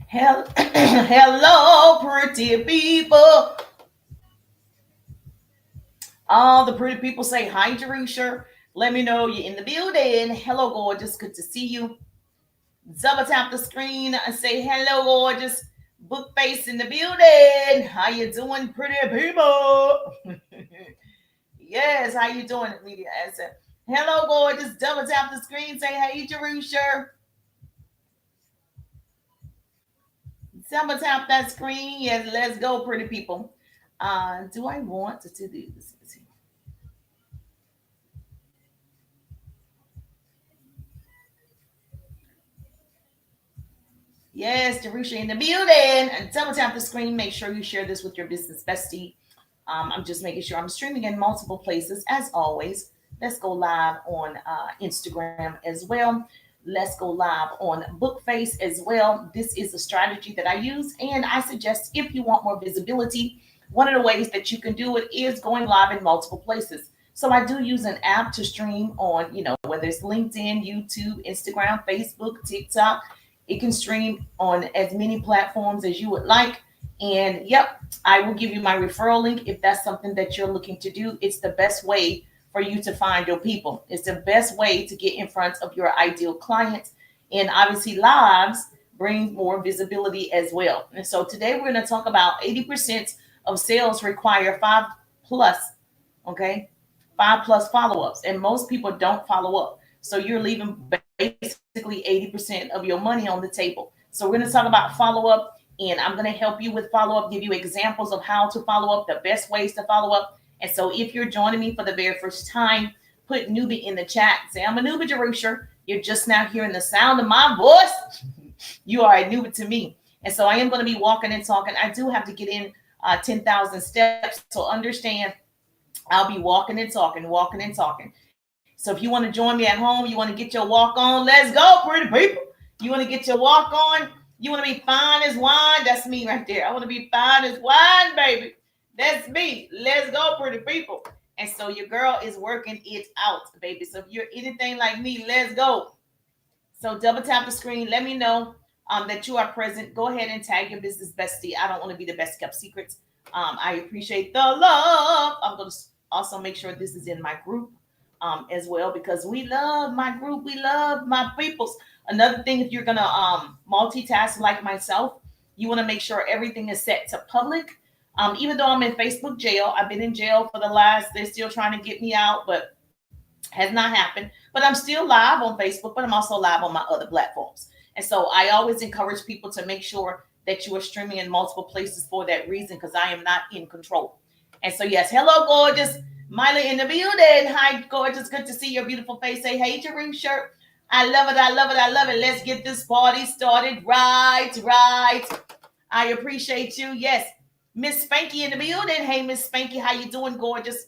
Hello, pretty people. All the pretty people say hi, Jerusha. Let me know you're in the building. Hello, gorgeous. Good to see you. Double tap the screen and say hello, gorgeous. Book face in the building. How you doing, pretty people? Yes, how you doing, media asset? Hello, gorgeous. Double tap the screen. Say hey, Jerusha. Double tap that screen. Yes, let's go, pretty people. Do I want to do this? Yes, Jerusha in the building. And double tap the screen. Make sure you share this with your business bestie. I'm just making sure I'm streaming in multiple places as always. Let's go live on Instagram as well. Let's go live on Bookface as well. This is a strategy that I use, and I suggest if you want more visibility, one of the ways that you can do it is going live in multiple places. So I do use an app to stream on, whether it's LinkedIn, YouTube, Instagram, Facebook, TikTok. It can stream on as many platforms as you would like. And yep, I will give you my referral link if that's something that you're looking to do. It's the best way for you to find your people. It's the best way to get in front of your ideal clients. And obviously, lives bring more visibility as well. And so today we're going to talk about 80% of sales require five plus, okay? Five plus follow ups. And most people don't follow up. So you're leaving basically 80% of your money on the table. So we're going to talk about follow up, and I'm going to help you with follow up, give you examples of how to follow up, the best ways to follow up. And so if you're joining me for the very first time, put newbie in the chat. Say, I'm a newbie, Jerusha. You're just now hearing the sound of my voice. You are a newbie to me. And so I am going to be walking and talking. I do have to get in 10,000 steps. So understand, I'll be walking and talking, walking and talking. So if you want to join me at home, you want to get your walk on, let's go, pretty people. You want to get your walk on, you want to be fine as wine. That's me right there. I want to be fine as wine, baby. That's me. Let's go, pretty people. And so your girl is working it out, baby. So if you're anything like me, let's go. So double tap the screen. Let me know that you are present. Go ahead and tag your business bestie. I don't want to be the best kept secrets. I appreciate the love. I'm going to also make sure this is in my group as well, because we love my group. We love my peoples. Another thing, if you're going to multitask like myself, you want to make sure everything is set to public. Even though I'm in Facebook jail, I've been in jail for the last, they're still trying to get me out, but has not happened. But I'm still live on Facebook, but I'm also live on my other platforms. And so I always encourage people to make sure that you are streaming in multiple places for that reason, because I am not in control. And so, yes, hello, gorgeous. Miley in the building. Hi, gorgeous. Good to see your beautiful face. Say, hey, Jerome shirt. I love it. I love it. I love it. Let's get this party started. Right, right. I appreciate you. Yes. Miss Spanky in the building. Hey, Miss Spanky, how you doing, gorgeous?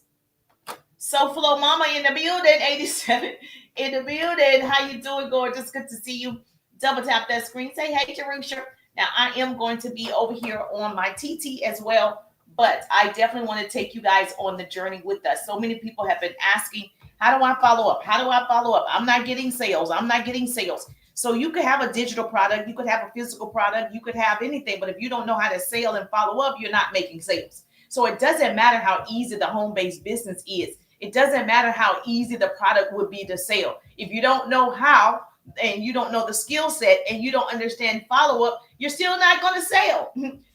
So Flow Mama in the building, 87 in the building. How you doing, gorgeous? Good to see you. Double tap that screen. Say hey, Jerusha. Now I am going to be over here on my TT as well, but I definitely want to take you guys on the journey with us. So many people have been asking, how do I follow up? How do I follow up? I'm not getting sales. I'm not getting sales. So you could have a digital product, you could have a physical product, you could have anything, but if you don't know how to sell and follow up, you're not making sales. So it doesn't matter how easy the home-based business is. It doesn't matter how easy the product would be to sell. If you don't know how, and you don't know the skill set, and you don't understand follow up, you're still not going to sell.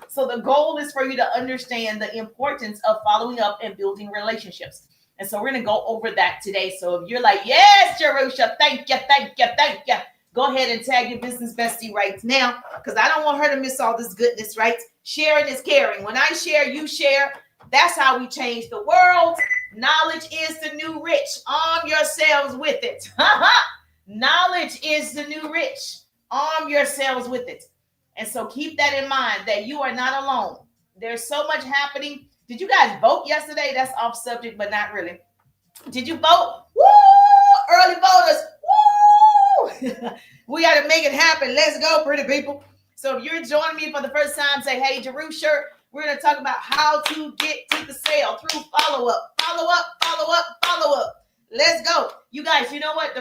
So the goal is for you to understand the importance of following up and building relationships. And so we're going to go over that today. So if you're like, yes, Jerusha, thank you, thank you, thank you. Go ahead and tag your business bestie right now, because I don't want her to miss all this goodness, right? Sharing is caring. When I share, you share. That's how we change the world. Knowledge is the new rich. Arm yourselves with it. Knowledge is the new rich. Arm yourselves with it. And so keep that in mind, that you are not alone. There's so much happening. Did you guys vote yesterday? That's off subject, but not really. Did you vote? Woo! Early voters. Woo! We got to make it happen. Let's go, pretty people. So if you're joining me for the first time, say, hey, Jerusha, we're going to talk about how to get to the sale through follow up. Follow up, follow up, follow up. Let's go. You guys, you know what?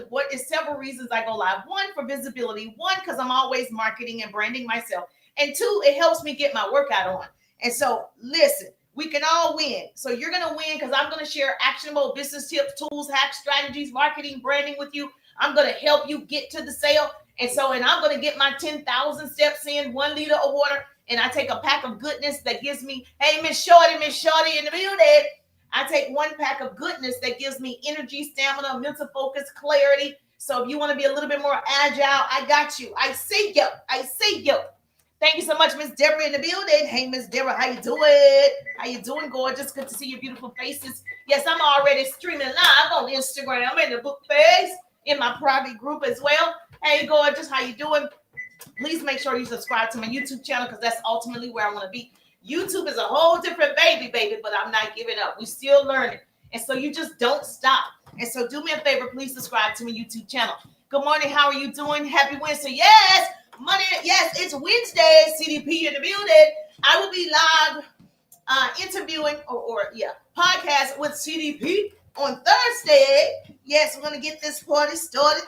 What is several reasons I go live. One, for visibility. One, because I'm always marketing and branding myself. And two, it helps me get my workout on. And so, listen, we can all win. So you're going to win because I'm going to share actionable business tips, tools, hacks, strategies, marketing, branding with you. I'm going to help you get to the sale. And I'm going to get my 10,000 steps in, 1 liter of water. And I take a pack of goodness that gives me, hey, Miss Shorty in the building. I take 1 pack of goodness that gives me energy, stamina, mental focus, clarity. So if you want to be a little bit more agile, I got you. I see you. Thank you so much, Miss Deborah in the building. Hey, Miss Deborah, how you doing? How you doing, gorgeous? Good to see your beautiful faces. Yes, I'm already streaming live on Instagram. I'm in the book phase in my private group as well. Hey, gorgeous, how you doing? Please make sure you subscribe to my YouTube channel because that's ultimately where I want to be. YouTube is a whole different baby, but I'm not giving up. We're still learning. And so you just don't stop. And so do me a favor, please subscribe to my YouTube channel. Good morning. How are you doing? Happy Wednesday. Yes. Monday. Yes, it's Wednesday. CDP in the building. I will be live interviewing podcast with CDP on Thursday. Yes, we're going to get this party started.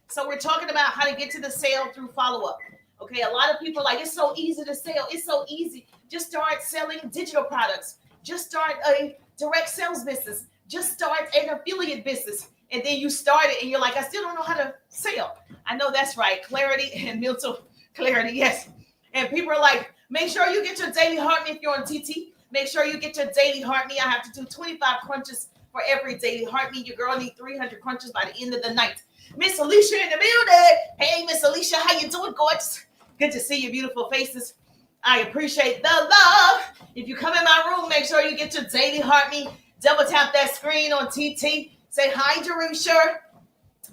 So we're talking about how to get to the sale through follow-up. Okay, a lot of people are like, it's so easy to sell. It's so easy. Just start selling digital products. Just start a direct sales business. Just start an affiliate business. And then you start it and you're like, I still don't know how to sell. I know that's right. Clarity and mental clarity, yes. And people are like, make sure you get your daily heart rate if you're on TT. Make sure you get your daily heart rate. I have to do 25 crunches for every daily heart rate. Your girl needs 300 crunches by the end of the night. Miss Alicia in the building. Hey, Miss Alicia, how you doing, gorgeous? Good to see your beautiful faces. I appreciate the love. If you come in my room, make sure you get your daily heart rate. Double tap that screen on TT. Say hi, Jerusha.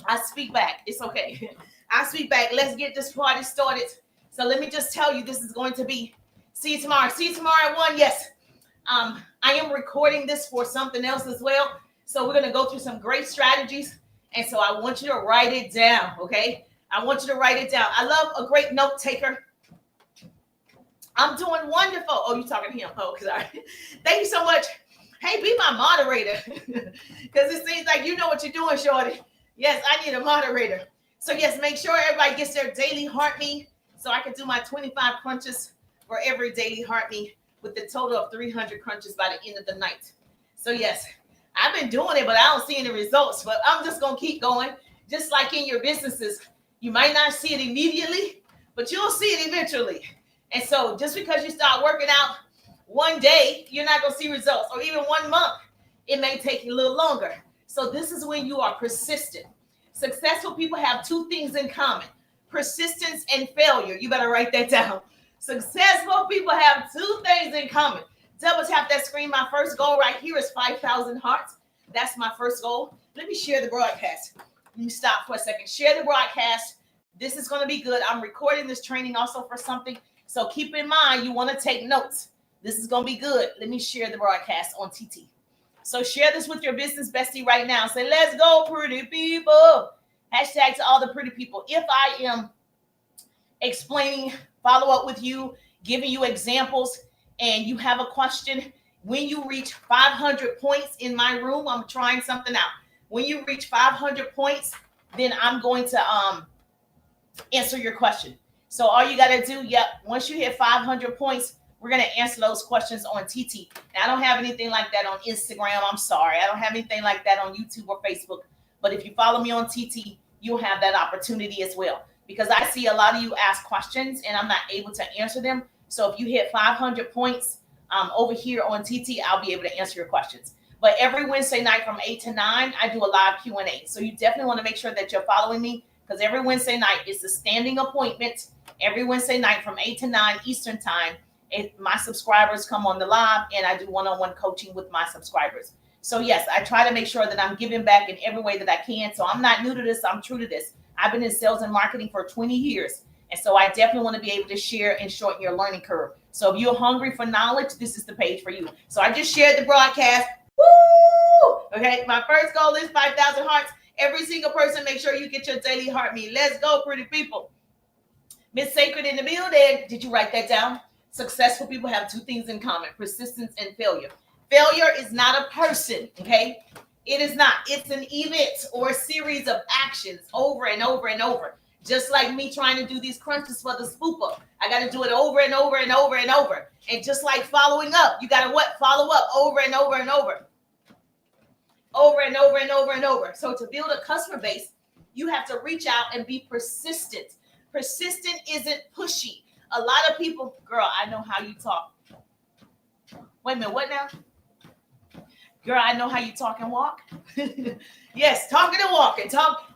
I speak back. It's okay. I speak back. Let's get this party started. So let me just tell you, this is going to be. See you tomorrow. See you tomorrow at 1. Yes. I am recording this for something else as well. So we're going to go through some great strategies. And so I want you to write it down, okay? I want you to write it down. I love a great note taker. I'm doing wonderful. Oh, you're talking to him. Oh, sorry. Thank you so much. Hey, be my moderator. Because it seems like you know what you're doing, Shorty. Yes, I need a moderator. So, yes, make sure everybody gets their daily heart rate so I can do my 25 crunches for every daily heart rate with the total of 300 crunches by the end of the night. So, yes. I've been doing it, but I don't see any results. But I'm just going to keep going. Just like in your businesses, you might not see it immediately, but you'll see it eventually. And so just because you start working out one day, you're not going to see results. Or even 1 month, it may take you a little longer. So this is when you are persistent. Successful people have 2 things in common: persistence and failure. You better write that down. Successful people have 2 things in common. Double tap that screen. My first goal right here is 5,000 hearts. That's my first goal. Let me share the broadcast. Let me stop for a second. Share the broadcast. This is going to be good. I'm recording this training also for something. So keep in mind, you want to take notes. This is going to be good. Let me share the broadcast on TT. So share this with your business bestie right now. Say, let's go, pretty people. Hashtag to all the pretty people. If I am explaining, follow up with you, giving you examples, and you have a question, when you reach 500 points in my room, I'm trying something out. When you reach 500 points, then I'm going to answer your question. So all you got to do, once you hit 500 points, we're going to answer those questions on TT. Now, I don't have anything like that on Instagram. I'm sorry. I don't have anything like that on YouTube or Facebook. But if you follow me on TT, you'll have that opportunity as well. Because I see a lot of you ask questions and I'm not able to answer them. So if you hit 500 points over here on TT, I'll be able to answer your questions. But every Wednesday night from 8 to 9, I do a live Q&A. So you definitely want to make sure that you're following me, because every Wednesday night is a standing appointment. Every Wednesday night from 8 to 9 Eastern time, my subscribers come on the live and I do one-on-one coaching with my subscribers. So yes, I try to make sure that I'm giving back in every way that I can. So I'm not new to this. I'm true to this. I've been in sales and marketing for 20 years. And so I definitely want to be able to share and shorten your learning curve. So if you're hungry for knowledge, this is the page for you. So I just shared the broadcast. Woo! Okay, my first goal is 5,000 hearts. Every single person, make sure you get your daily heart rate. Let's go, pretty people. Miss Sacred in the building. Did you write that down? Successful people have 2 things in common: persistence and failure. Failure is not a person, okay? It is not. It's an event or a series of actions over and over and over. Just like me trying to do these crunches for the spooper. I got to do it over and over and over and over. And just like following up, you got to what? Follow up over and over and over. Over and over and over and over. So to build a customer base, you have to reach out and be persistent. Persistent isn't pushy. A lot of people, girl, I know how you talk. Wait a minute, what now? Girl, I know how you talk and walk. Yes, talking and walking.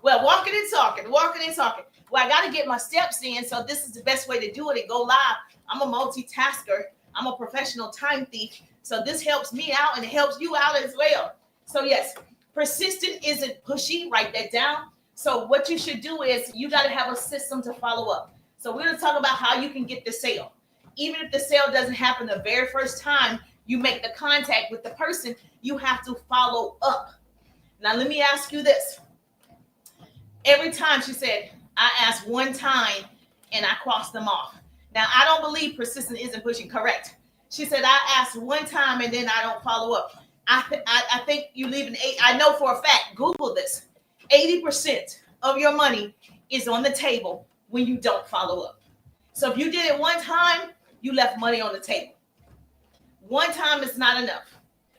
Walking and talking, walking and talking. Well, I got to get my steps in, so this is the best way to do it and go live. I'm a multitasker. I'm a professional time thief. So this helps me out and it helps you out as well. So yes, persistent isn't pushy. Write that down. So what you should do is you got to have a system to follow up. So we're going to talk about how you can get the sale. Even if the sale doesn't happen the very first time you make the contact with the person, you have to follow up. Now, let me ask you this. Every time she said, I asked one time and I crossed them off. Now, I don't believe persistent isn't pushing. Correct. She said, I asked one time and then I don't follow up. I think you leave an 8. I know for a fact, Google this. 80% of your money is on the table when you don't follow up. So if you did it one time, you left money on the table. One time is not enough.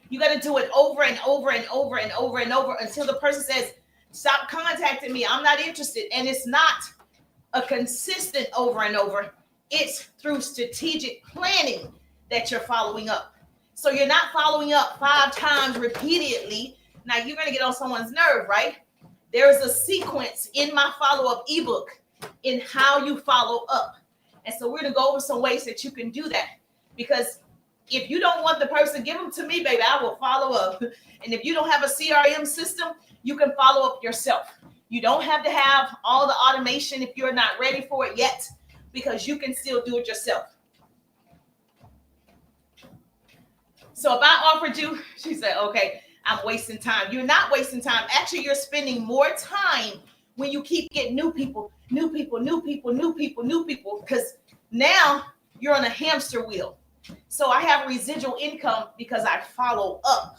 You got to do it over and over and over and over and over until the person says, stop contacting me. I'm not interested. And it's not a consistent over and over. It's through strategic planning that you're following up. So you're not following up 5 times repeatedly. Now you're going to get on someone's nerve, right? There is a sequence in my follow-up ebook in how you follow up. And so we're going to go over some ways that you can do that. Because if you don't want the person, give them to me, baby. I will follow up. And if you don't have a CRM system, you can follow up yourself. You don't have to have all the automation if you're not ready for it yet, because you can still do it yourself. So if I offered you, she said, okay, I'm wasting time. You're not wasting time. Actually, you're spending more time when you keep getting new people, because now you're on a hamster wheel. So I have residual income because I follow up,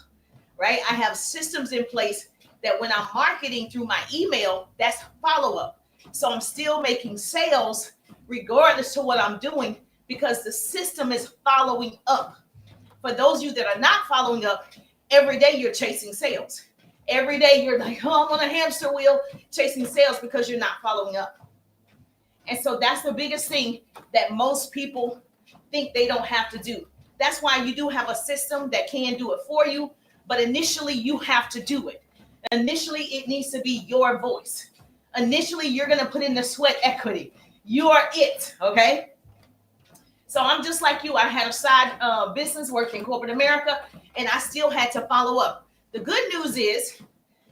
right? I have systems in place that when I'm marketing through my email, that's follow up. So I'm still making sales regardless to what I'm doing because the system is following up. For those of you that are not following up, every day you're chasing sales. Every day you're like, oh, I'm on a hamster wheel chasing sales because you're not following up. And so that's the biggest thing that most people think they don't have to do. That's why you do have a system that can do it for you, but initially you have to do it. Initially, it needs to be your voice. Initially, you're going to put in the sweat equity. You are it, okay? So I'm just like you. I had a side business working in corporate America, and I still had to follow up. The good news is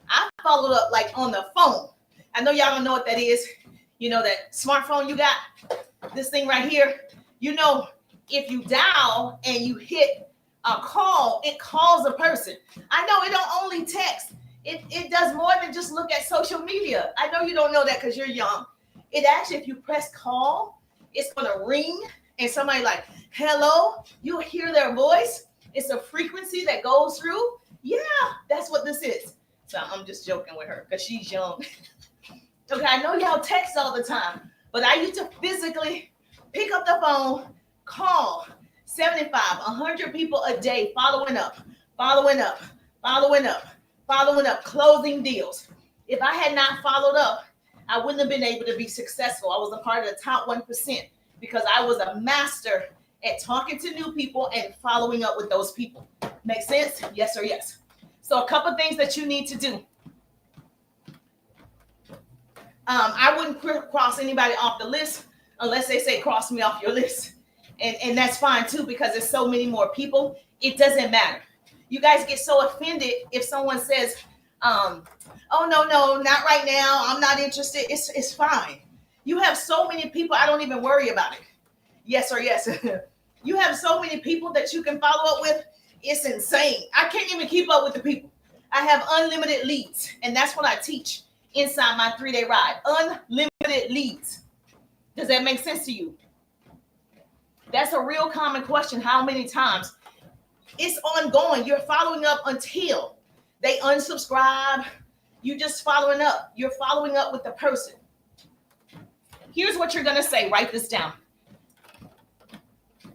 I followed up like on the phone. I know y'all don't know what that is. You know that smartphone you got? This thing right here? You know, if you dial and you hit a call, it calls a person. I know it don't only text. It does more than just look at social media. I know you don't know that because you're young. It actually, if you press call, it's going to ring and somebody like, hello, you'll hear their voice. It's a frequency that goes through. Yeah, that's what this is. So I'm just joking with her because she's young. Okay, I know y'all text all the time, but I used to physically pick up the phone, call 75, 100 people a day, following up, closing deals. If I had not followed up, I wouldn't have been able to be successful. I was a part of the top 1% because I was a master at talking to new people and following up with those people. Make sense? Yes or yes? So a couple things that you need to do. I wouldn't cross anybody off the list unless they say cross me off your list. And that's fine too, because there's so many more people. It doesn't matter. You guys get so offended if someone says, oh, no, not right now. I'm not interested. It's fine. You have so many people. I don't even worry about it. Yes or yes. You have so many people that you can follow up with. It's insane. I can't even keep up with the people. I have unlimited leads. And that's what I teach inside my 3-day ride. Unlimited leads. Does that make sense to you? That's a real common question. How many times? It's ongoing. You're following up until. They unsubscribe. You just following up. You're following up with the person. Here's what you're going to say. Write this down.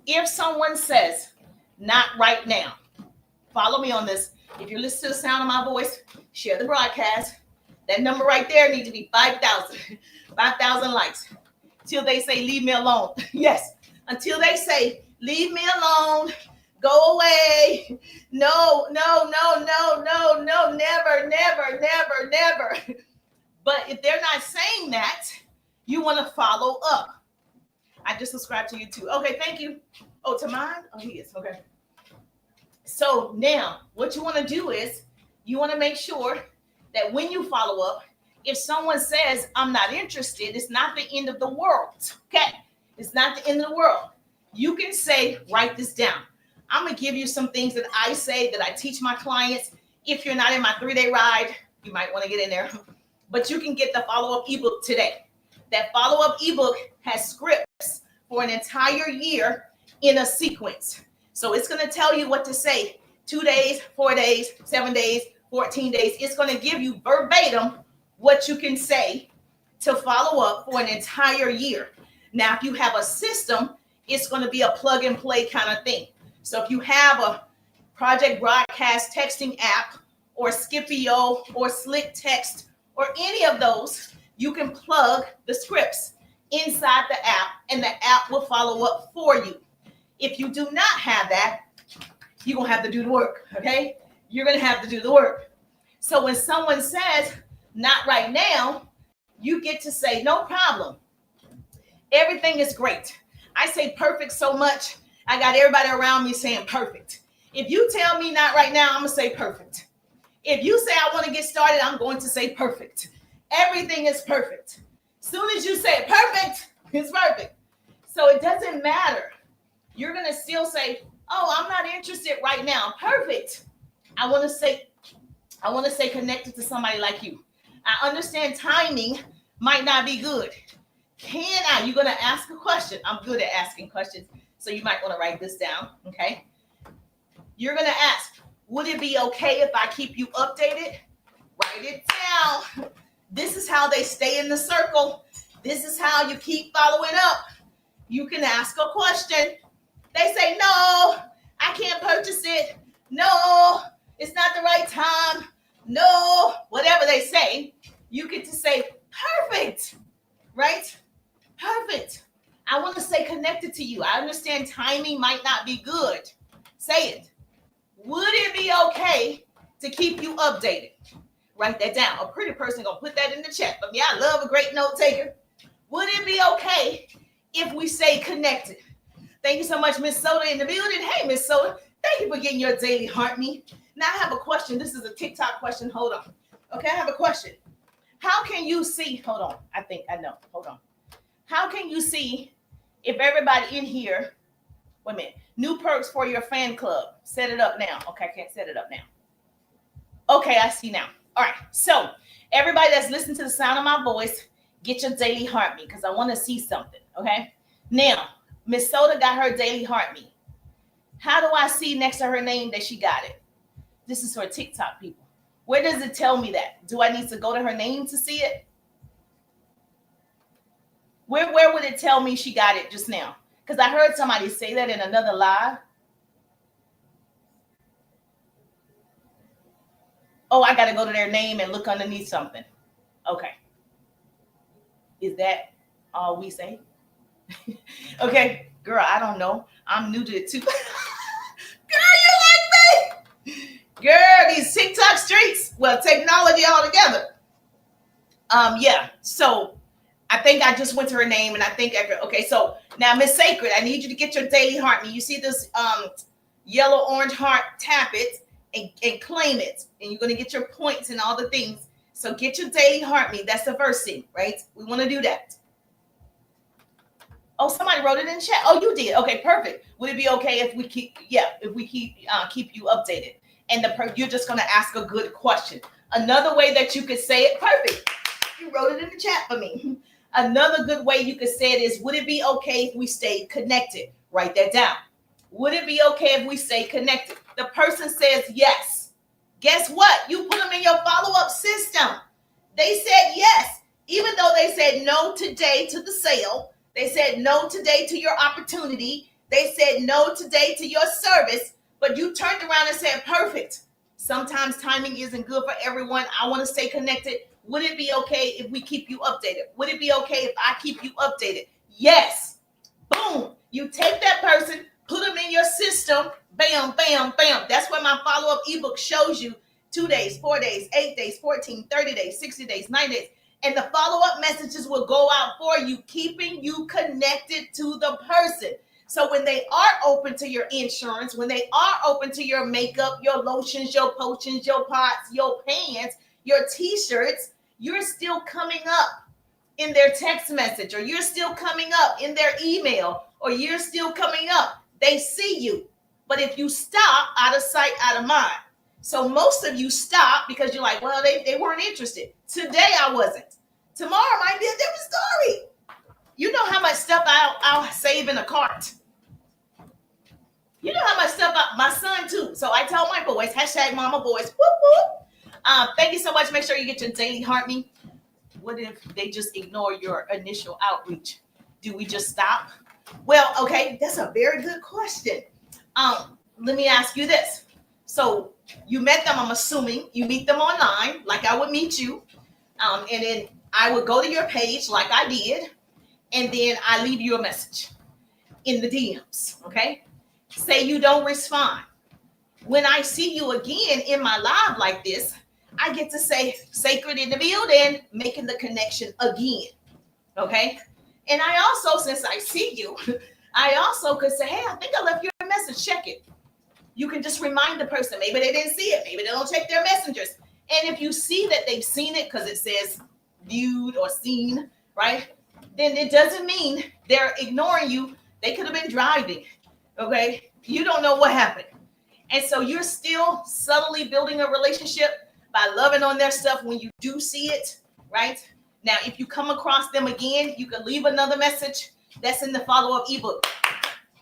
If someone says, not right now, follow me on this. If you're listening to the sound of my voice, share the broadcast. That number right there needs to be 5,000. 5,000 likes. Till they say, leave me alone. Yes. Until they say, leave me alone. Go away. No, no, no, no, no, no. Never, never, never, never. But if they're not saying that, you want to follow up. I just subscribed to you too. Okay, thank you. Oh, to mine? Oh, he is. Okay. So now what you want to do is you want to make sure that when you follow up, if someone says, I'm not interested, it's not the end of the world. Okay. It's not the end of the world. You can say, write this down. I'm going to give you some things that I say that I teach my clients. If you're not in my 3-day ride, you might want to get in there, but you can get the follow-up ebook today. That follow-up ebook has scripts for an entire year in a sequence. So it's going to tell you what to say. 2 days, 4 days, 7 days, 14 days. It's going to give you verbatim what you can say to follow up for an entire year. Now, if you have a system, it's going to be a plug and play kind of thing. So if you have a project broadcast texting app or Skipio or Slick Text or any of those, you can plug the scripts inside the app and the app will follow up for you. If you do not have that, you're going to have to do the work, okay? You're going to have to do the work. So when someone says, not right now, you get to say, no problem. Everything is great. I say perfect so much, I got everybody around me saying perfect. If you tell me not right now, I'm going to say perfect. If you say I want to get started, I'm going to say perfect. Everything is perfect. As soon as you say perfect, it's perfect. So it doesn't matter. You're going to still say, oh, I'm not interested right now. Perfect. I want to say connected to somebody like you. I understand timing might not be good. Can I? You're going to ask a question. I'm good at asking questions. So you might want to write this down. Okay. You're going to ask, would it be okay if I keep you updated? Write it down. This is how they stay in the circle. This is how you keep following up. You can ask a question. They say, no, I can't purchase it. No, it's not the right time. No, whatever they say, you get to say, perfect, right? Perfect. I want to stay connected to you. I understand timing might not be good. Say it. Would it be okay to keep you updated? Write that down. A pretty person gonna put that in the chat. But yeah, I love a great note taker. Would it be okay if we stay connected? Thank you so much, Miss Soda in the building. Hey, Miss Soda, thank you for getting your daily heart me. Now I have a question. This is a TikTok question. Hold on. Okay, I have a question. How can you see? Hold on. I think I know. Hold on. How can you see if everybody in here? Wait a minute. New perks for your fan club. Set it up now. Okay, I can't set it up now. Okay, I see now. All right. So everybody that's listening to the sound of my voice, get your daily heart me because I want to see something. Okay. Now, Miss Soda got her daily heart me. How do I see next to her name that she got it? This is for TikTok people. Where does it tell me that? Do I need to go to her name to see it? Where would it tell me she got it just now? Because I heard somebody say that in another live. Oh, I got to go to their name and look underneath something. Okay. Is that all we say? Okay, girl, I don't know. I'm new to it too. Girl, you like me? Girl, these TikTok streets. Well, technology altogether. Yeah. So I think I just went to her name and I think, okay, so now Miss Sacred, I need you to get your daily heart me. You see this yellow orange heart, tap it and claim it. And you're going to get your points and all the things. So get your daily heart me. That's the first thing, right? We want to do that. Oh, somebody wrote it in chat. Oh, you did. Okay, perfect. Would it be okay if we keep you updated? And you're just going to ask a good question. Another way that you could say it, perfect. You wrote it in the chat for me. Another good way you could say it is, would it be okay if we stay connected? Write that down. Would it be okay if we stay connected? The person says yes. Guess what? You put them in your follow-up system. They said yes, even though they said no today to the sale. They said no today to your opportunity. They said no today to your service, but you turned around and said, perfect. Sometimes timing isn't good for everyone. I want to stay connected. Would it be okay if we keep you updated? Would it be okay if I keep you updated? Yes. Boom. You take that person, put them in your system. Bam, bam, bam. That's what my follow-up ebook shows you. 2 days, 4 days, 8 days, 14, 30 days, 60 days, 90 days. And the follow-up messages will go out for you, keeping you connected to the person. So when they are open to your insurance, when they are open to your makeup, your lotions, your potions, your pots, your pants, your t-shirts, you're still coming up in their text message, or you're still coming up in their email, or you're still coming up. They see you. But if you stop, out of sight, out of mind. So most of you stop because you're like, well, they weren't interested. Today I wasn't. Tomorrow might be a different story. You know how much stuff I'll save in a cart. You know how much stuff my son too. So I tell my boys, hashtag mama boys. Whoop, whoop. Thank you so much. Make sure you get your daily heart me. What if they just ignore your initial outreach? Do we just stop? Well, okay, that's a very good question. Let me ask you this. So you met them, I'm assuming you meet them online, like I would meet you. And then I would go to your page like I did, and then I leave you a message in the DMs, okay? Say you don't respond. When I see you again in my live like this, I get to say sacred in the building, making the connection again, okay? And I also, since I see you, I also could say, hey, I think I left you a message, check it. You can just remind the person, maybe they didn't see it, maybe they don't check their messengers. And if you see that they've seen it because it says viewed or seen, right? Then it doesn't mean they're ignoring you. They could have been driving, okay? You don't know what happened. And so you're still subtly building a relationship by loving on their stuff when you do see it, right? Now, if you come across them again, you can leave another message. That's in the follow-up ebook,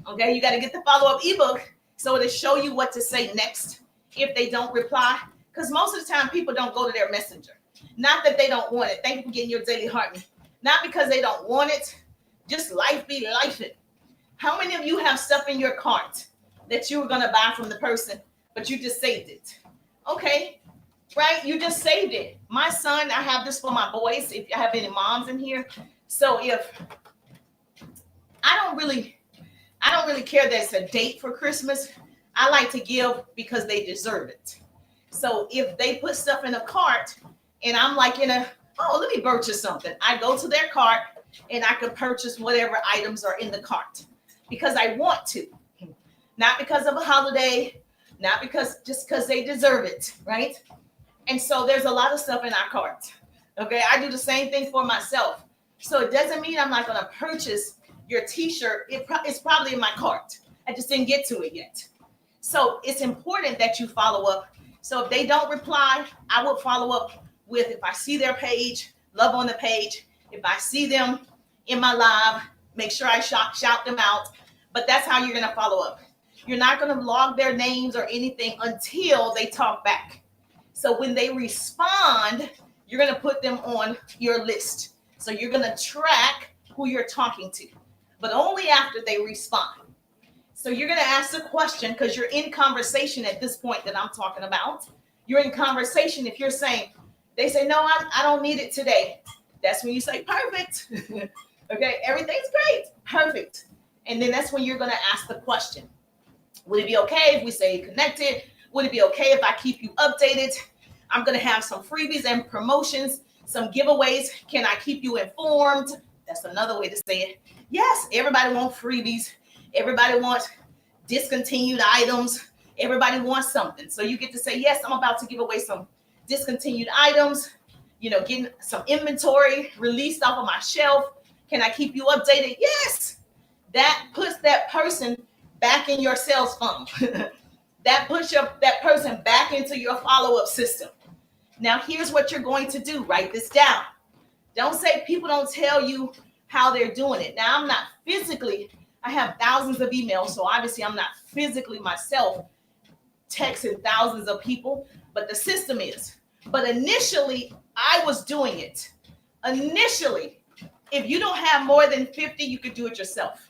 okay? You got to get the follow-up ebook so it'll show you what to say next if they don't reply. Because most of the time, people don't go to their messenger. Not that they don't want it. Thank you for getting your daily heart me. Not because they don't want it. Just life be lifing. How many of you have stuff in your cart that you were going to buy from the person, but you just saved it? Okay, right? You just saved it. My son, I have this for my boys, if you have any moms in here. So if I don't really care that it's a date for Christmas. I like to give because they deserve it. So if they put stuff in a cart and I'm like let me purchase something. I go to their cart and I could purchase whatever items are in the cart because I want to. Not because of a holiday, not because they deserve it, right? And so there's a lot of stuff in our cart. Okay, I do the same thing for myself. So it doesn't mean I'm not going to purchase your t-shirt. It's probably in my cart. I just didn't get to it yet. So it's important that you follow up. So if they don't reply, I will follow up with, if I see their page, love on the page. If I see them in my live, make sure I shout them out. But that's how you're going to follow up. You're not going to log their names or anything until they talk back. So when they respond, you're going to put them on your list. So you're going to track who you're talking to, but only after they respond. So you're going to ask the question because you're in conversation at this point that I'm talking about. You're in conversation. If you're saying, they say, no, I don't need it today. That's when you say, perfect. Okay, everything's great. Perfect. And then that's when you're going to ask the question. Would it be okay if we stay connected? Would it be okay if I keep you updated? I'm going to have some freebies and promotions, some giveaways. Can I keep you informed? That's another way to say it. Yes, everybody wants freebies. Everybody wants discontinued items. Everybody wants something. So you get to say, yes, I'm about to give away some discontinued items, getting some inventory released off of my shelf. Can I keep you updated? Yes. That puts that person back in your sales funnel. That puts that person back into your follow-up system. Now, here's what you're going to do. Write this down. Don't say people don't tell you how they're doing it. Now, I'm not physically, I have thousands of emails, so obviously I'm not physically myself texting thousands of people, but the system is. But initially, I was doing it. Initially, if you don't have more than 50, you could do it yourself.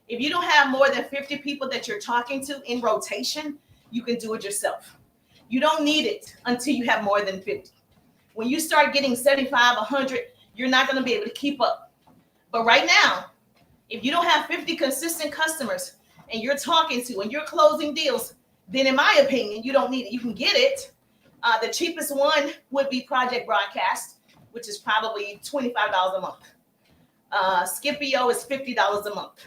If you don't have more than 50 people that you're talking to in rotation, you can do it yourself. You don't need it until you have more than 50. When you start getting 75, 100, you're not going to be able to keep up. But right now, if you don't have 50 consistent customers and you're talking to and you're closing deals, then in my opinion, you don't need it. You can get it. The cheapest one would be Project Broadcast, which is probably $25 a month. Skipio is $50 a month.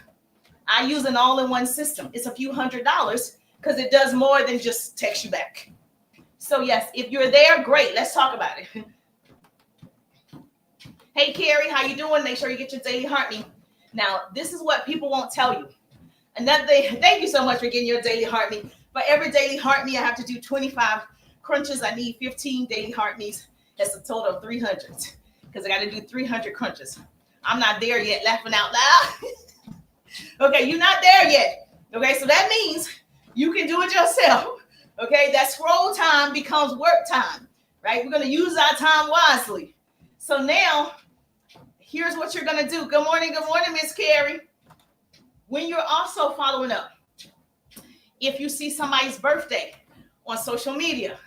I use an all-in-one system. It's a few $100s because it does more than just text you back. So yes, if you're there, great. Let's talk about it. Hey, Carrie, how you doing? Make sure you get your daily heart me. Now, this is what people won't tell you. Another thing, thank you so much for getting your daily heart me. For every daily heart me, I have to do 25 crunches. I need 15 daily heart me's. That's a total of 300 because I got to do 300 crunches. I'm not there yet, laughing out loud. Okay, you're not there yet. Okay, so that means you can do it yourself. Okay, that scroll time becomes work time, right? We're going to use our time wisely. So now, here's what you're going to do. Good morning, Miss Carrie. When you're also following up, if you see somebody's birthday on social media,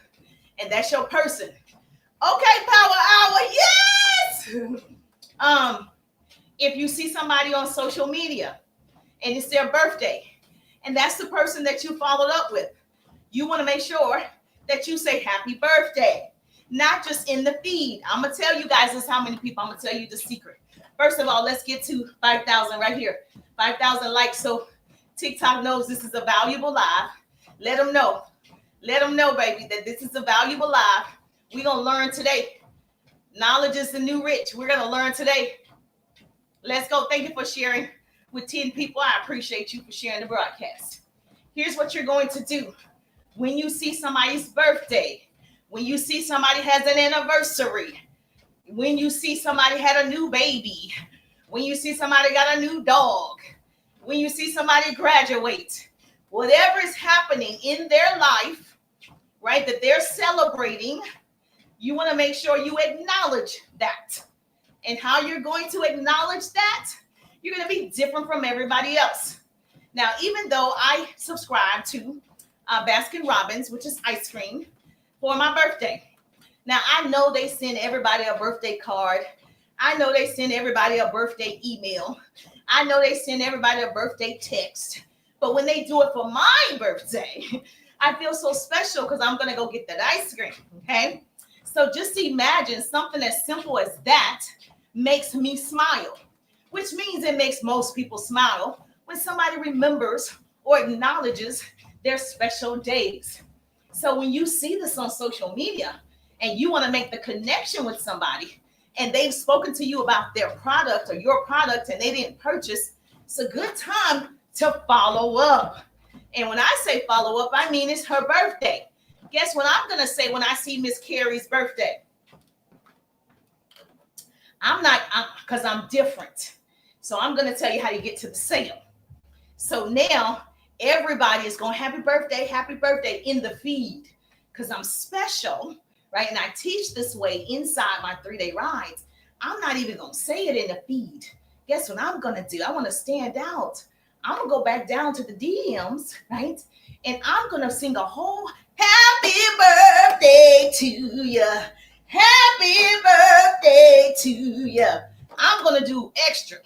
and that's your person, okay, Power Hour, yes! If you see somebody on social media, and it's their birthday, and that's the person that you followed up with, you want to make sure that you say happy birthday, not just in the feed. I'm going to tell you guys this, how many people. I'm going to tell you the secret. First of all, let's get to 5,000 right here. 5,000 likes so TikTok knows this is a valuable live. Let them know. Let them know, baby, that this is a valuable live. We're going to learn today. Knowledge is the new rich. We're going to learn today. Let's go. Thank you for sharing with 10 people. I appreciate you for sharing the broadcast. Here's what you're going to do. When you see somebody's birthday, when you see somebody has an anniversary, when you see somebody had a new baby, when you see somebody got a new dog, when you see somebody graduate, whatever is happening in their life, right, that they're celebrating, you want to make sure you acknowledge that. And how you're going to acknowledge that, you're going to be different from everybody else. Now, even though I subscribe to Baskin Robbins, which is ice cream, for my birthday. Now, I know they send everybody a birthday card. I know they send everybody a birthday email. I know they send everybody a birthday text. But when they do it for my birthday, I feel so special because I'm going to go get that ice cream, okay? So just imagine something as simple as that makes me smile, which means it makes most people smile when somebody remembers or acknowledges their special days. So when you see this on social media and you want to make the connection with somebody and they've spoken to you about their product or your product and they didn't purchase, it's a good time to follow up. And when I say follow up, I mean it's her birthday. Guess what I'm going to say when I see Miss Carrie's birthday? Because I'm different. So I'm going to tell you how you get to the sale. So now everybody is going happy birthday in the feed because I'm special, right? And I teach this way inside my 3-day rides. I'm not even going to say it in the feed. Guess what I'm going to do? I want to stand out. I'm going to go back down to the DMs, right? And I'm going to sing a whole happy birthday to you. Happy birthday to you. I'm going to do extra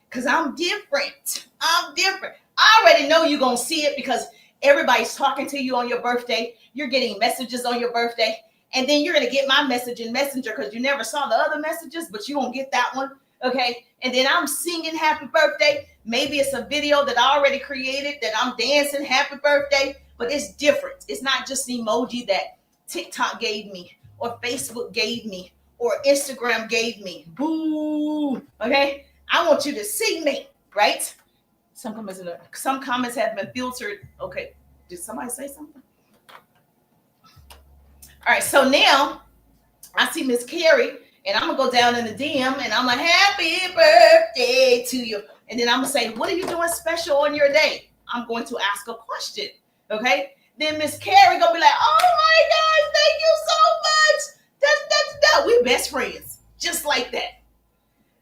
because I'm different. I already know you're going to see it because everybody's talking to you on your birthday. You're getting messages on your birthday. And then you're going to get my message in Messenger because you never saw the other messages, but you won't get that one. Okay. And then I'm singing happy birthday. Maybe it's a video that I already created that I'm dancing happy birthday, but it's different. It's not just the emoji that TikTok gave me or Facebook gave me or Instagram gave me. Boo. Okay. I want you to see me, right? Some comments have been filtered. Okay. Did somebody say something? All right. So now I see Miss Carrie and I'm going to go down in the DM and I'm like, happy birthday to you. And then I'm going to say, what are you doing special on your day? I'm going to ask a question. Okay. Then Miss Carrie going to be like, oh my thank you so much. That's we best friends, just like that.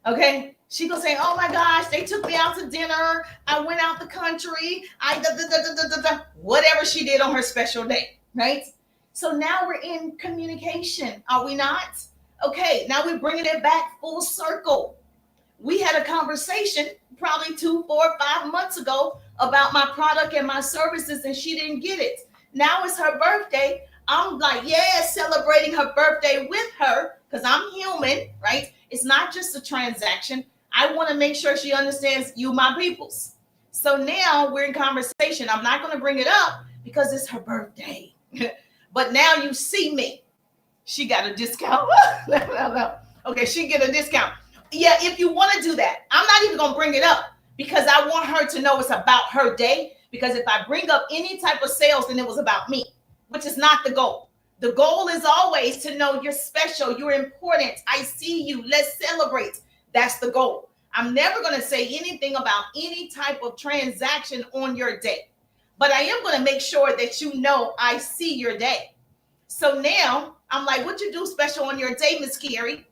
Okay. She gonna say, oh my gosh, they took me out to dinner. I went out the country. Whatever she did on her special day, right? So now we're in communication, are we not? Okay, now we're bringing it back full circle. We had a conversation probably 2, 4, 5 months ago about my product and my services, and she didn't get it. Now it's her birthday. I'm like, yeah, celebrating her birthday with her because I'm human, right? It's not just a transaction. I want to make sure she understands you, my peoples. So now we're in conversation. I'm not going to bring it up because it's her birthday. But now you see me. She got a discount. Okay, she get a discount. Yeah, if you want to do that, I'm not even going to bring it up because I want her to know it's about her day. Because if I bring up any type of sales, then it was about me, which is not the goal. The goal is always to know you're special, you're important. I see you. Let's celebrate. That's the goal. I'm never going to say anything about any type of transaction on your day, but I am going to make sure that you know I see your day. So now I'm like, what you do special on your day, Miss Carrie?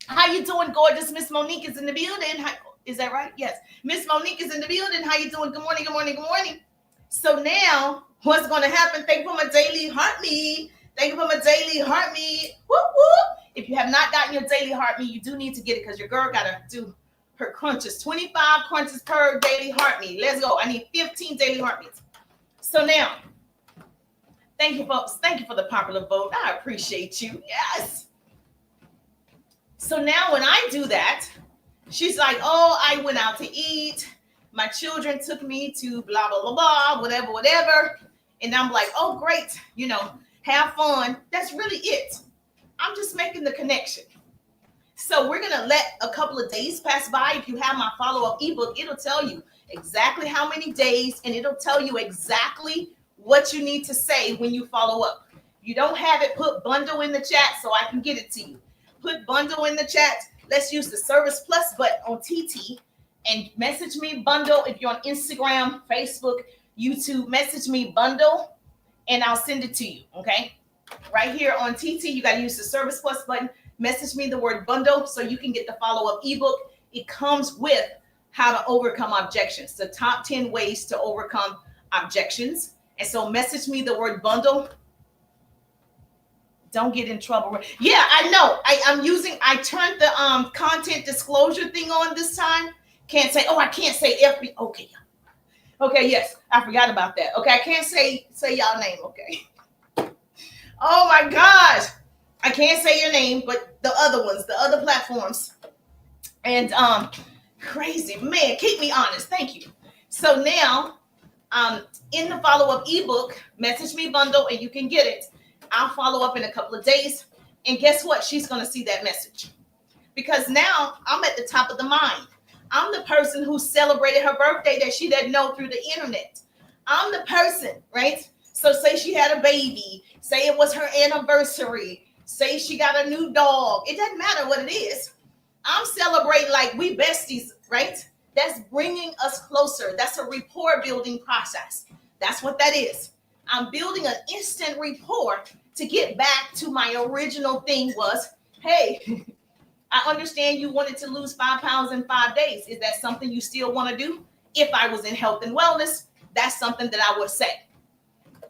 How you doing, gorgeous? Miss Monique is in the building. Is that right? Yes. Miss Monique is in the building. How you doing? Good morning, good morning, good morning. So now what's going to happen? Thank you for my daily heartbeat. Thank you for my daily heartbeat. Whoop, whoop. If you have not gotten your daily heartbeat, you do need to get it because your girl got to do her crunches. 25 crunches per daily heartbeat. Let's go. I need 15 daily heartbeats. So now, thank you for the popular vote. I appreciate you. Yes. So now when I do that, she's like, oh, I went out to eat. My children took me to blah, blah, blah, blah, whatever, whatever. And I'm like, oh, great. Have fun. That's really it. I'm just making the connection. So we're going to let a couple of days pass by. If you have my follow-up ebook, it'll tell you exactly how many days, and it'll tell you exactly what you need to say when you follow up. You don't have it, put bundle in the chat so I can get it to you. Put bundle in the chat. Let's use the Service Plus button on TT and message me bundle. If you're on Instagram, Facebook, YouTube, message me bundle and I'll send it to you. Okay. Right here on TT, you got to use the Service Plus button. Message me the word bundle so you can get the follow-up ebook. It comes with how to overcome objections, the top 10 ways to overcome objections. And so message me the word bundle. Don't get in trouble. Yeah, I know. I turned the content disclosure thing on this time. Can't say, I can't say FB. Okay. Okay, yes. I forgot about that. Okay, I can't say y'all name, okay. Oh my gosh. I can't say your name, but the other ones, the other platforms. And crazy. Man, keep me honest. Thank you. So now, in the follow-up ebook, message me bundle and you can get it. I'll follow up in a couple of days. And guess what? She's going to see that message. Because now I'm at the top of the mind. I'm the person who celebrated her birthday that she didn't know through the internet. I'm the person, right? So say she had a baby. Say it was her anniversary. Say she got a new dog. It doesn't matter what it is. I'm celebrating like we besties, right? That's bringing us closer. That's a rapport building process. That's what that is. I'm building an instant rapport to get back to my original thing was, hey, I understand you wanted to lose 5 pounds in 5 days. Is that something you still want to do? If I was in health and wellness, that's something that I would say.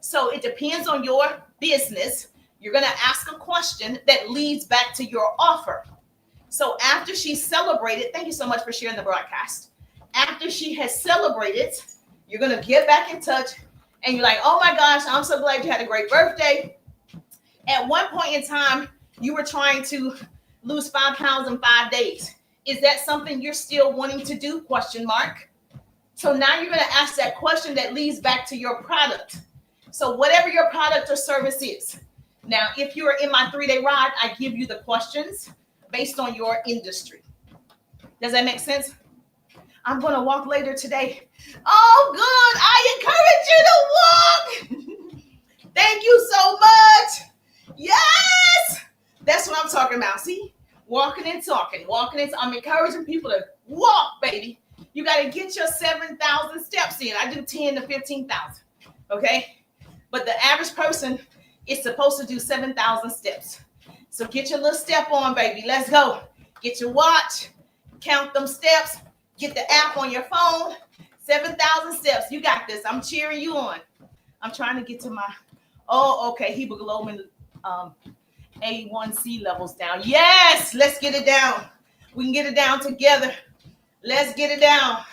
So it depends on your business. You're going to ask a question that leads back to your offer. So after she celebrated, thank you so much for sharing the broadcast. After she has celebrated, you're going to get back in touch and you're like, oh my gosh, I'm so glad you had a great birthday. At one point in time, you were trying to lose 5 pounds in 5 days. Is that something you're still wanting to do? Question mark. So now you're going to ask that question that leads back to your product. So whatever your product or service is. Now, if you're in my 3-day ride, I give you the questions based on your industry. Does that make sense? I'm going to walk later today. Oh, good. I encourage you to walk. Thank you so much. Yes. That's what I'm talking about. See, walking and talking, I'm encouraging people to walk, baby. You got to get your 7,000 steps in. I do 10 to 15,000. Okay. But the average person It's supposed to do 7,000 steps. So get your little step on, baby. Let's go. Get your watch. Count them steps. Get the app on your phone. 7,000 steps. You got this. I'm cheering you on. I'm trying to get to my, okay, hemoglobin A1C levels down. Yes, let's get it down. We can get it down together. Let's get it down.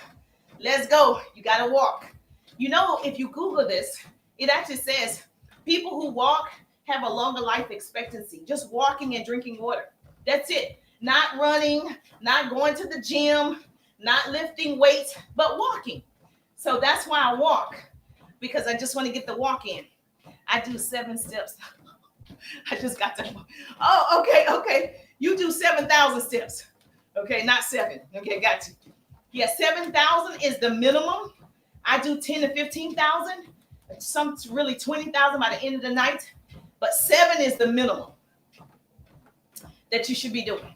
Let's go. You got to walk. You know, if you Google this, it actually says people who walk have a longer life expectancy. Just walking and drinking water. That's it. Not running, not going to the gym, not lifting weights, but walking. So that's why I walk, because I just want to get the walk in. I do 7 steps. I just got to. Okay. You do 7,000 steps. Okay, not 7. Okay, got you. Yeah, 7,000 is the minimum. I do 10 to 15,000. Some really 20,000 by the end of the night. But 7 is the minimum that you should be doing.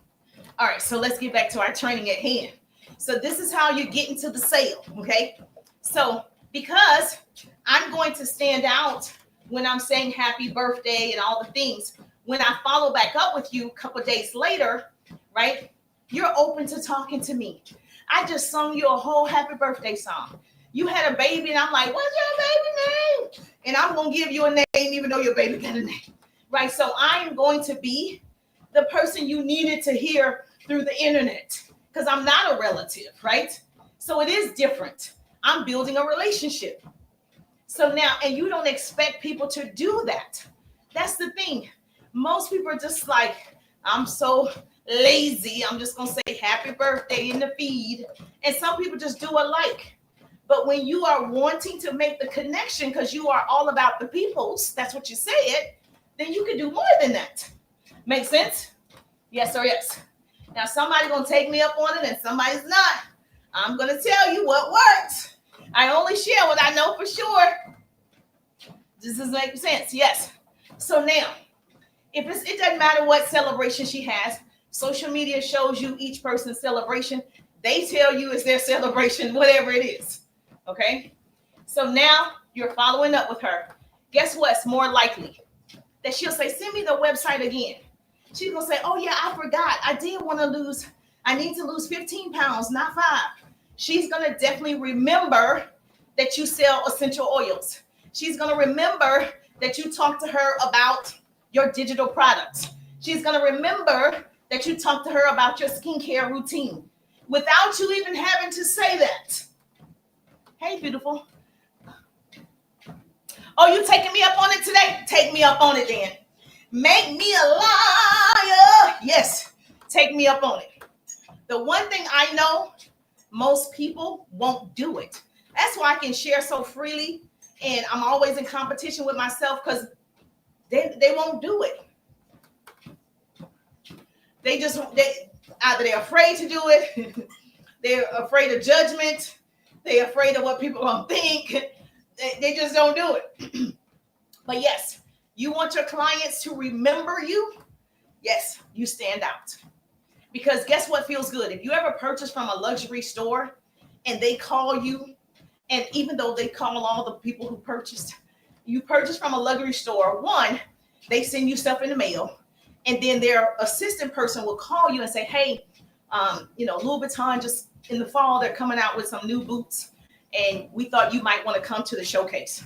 All right, so let's get back to our training at hand. So this is how you get into the sale, okay? So because I'm going to stand out when I'm saying happy birthday and all the things, when I follow back up with you a couple of days later, right, you're open to talking to me. I just sung you a whole happy birthday song. You had a baby, and I'm like, what's your baby name? And I'm going to give you a name even though your baby got a name, right? So I am going to be the person you needed to hear through the internet, because I'm not a relative, right? So it is different. I'm building a relationship. So now, and you don't expect people to do that. That's the thing. Most people are just like, I'm so lazy. I'm just going to say happy birthday in the feed. And some people just do a like. But when you are wanting to make the connection because you are all about the peoples, that's what you said, then you can do more than that. Make sense? Yes or yes? Now, somebody's going to take me up on it and somebody's not. I'm going to tell you what works. I only share what I know for sure. Does this make sense? Yes. So now, it doesn't matter what celebration she has. Social media shows you each person's celebration. They tell you it's their celebration, whatever it is. Okay? So now you're following up with her. Guess what's more likely? That she'll say, send me the website again. She's going to say, oh, yeah, I forgot. I need to lose 15 pounds, not 5. She's going to definitely remember that you sell essential oils. She's going to remember that you talked to her about your digital products. She's going to remember that you talked to her about your skincare routine without you even having to say that. Hey, beautiful. Oh, you taking me up on it today? Take me up on it then. Make me a liar. Yes, take me up on it. The one thing I know, most people won't do it. That's why I can share so freely, and I'm always in competition with myself because they won't do it. Either they're afraid to do it, they're afraid of judgment, they're afraid of what people are going to think. They just don't do it. But yes, you want your clients to remember you. Yes, you stand out. Because guess what feels good? If you ever purchase from a luxury store and they call you, and even though they call all the people who you purchased from a luxury store, one, they send you stuff in the mail. And then their assistant person will call you and say, hey, Louis Vuitton just in the fall, they're coming out with some new boots. And we thought you might want to come to the showcase.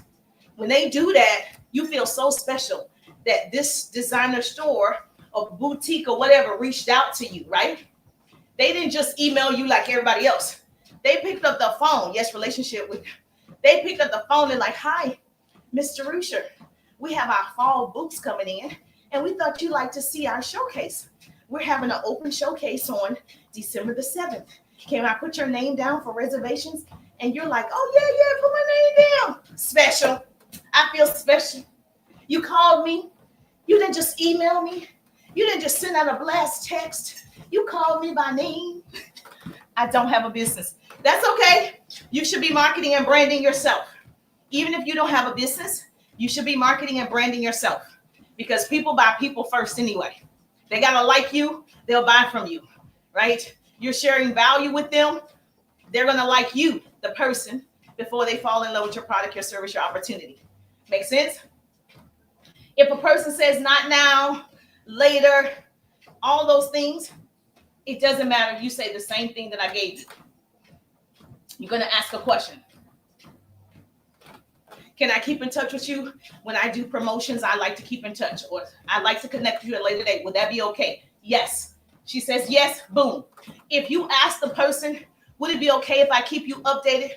When they do that, you feel so special that this designer store or boutique or whatever reached out to you, right? They didn't just email you like everybody else. They picked up the phone. Yes, relationship with. They picked up the phone and like, hi, Mr. Rusher, we have our fall boots coming in, and we thought you'd like to see our showcase. We're having an open showcase on December the 7th. Can I put your name down for reservations? And you're like, oh, yeah, put my name down. Special. I feel special. You called me. You didn't just email me. You didn't just send out a blast text. You called me by name. I don't have a business. That's okay. You should be marketing and branding yourself. Even if you don't have a business, you should be marketing and branding yourself, because people buy people first anyway. They got to like you. They'll buy from you, right? You're sharing value with them. They're going to like you, the person, before they fall in love with your product, your service, your opportunity. Make sense? If a person says not now, later, all those things, it doesn't matter. You say the same thing that I gave you. You're going to ask a question. Can I keep in touch with you? When I do promotions, I like to keep in touch, or I'd like to connect with you at a later date. Would that be okay? Yes. She says yes, boom. If you ask the person, would it be okay if I keep you updated?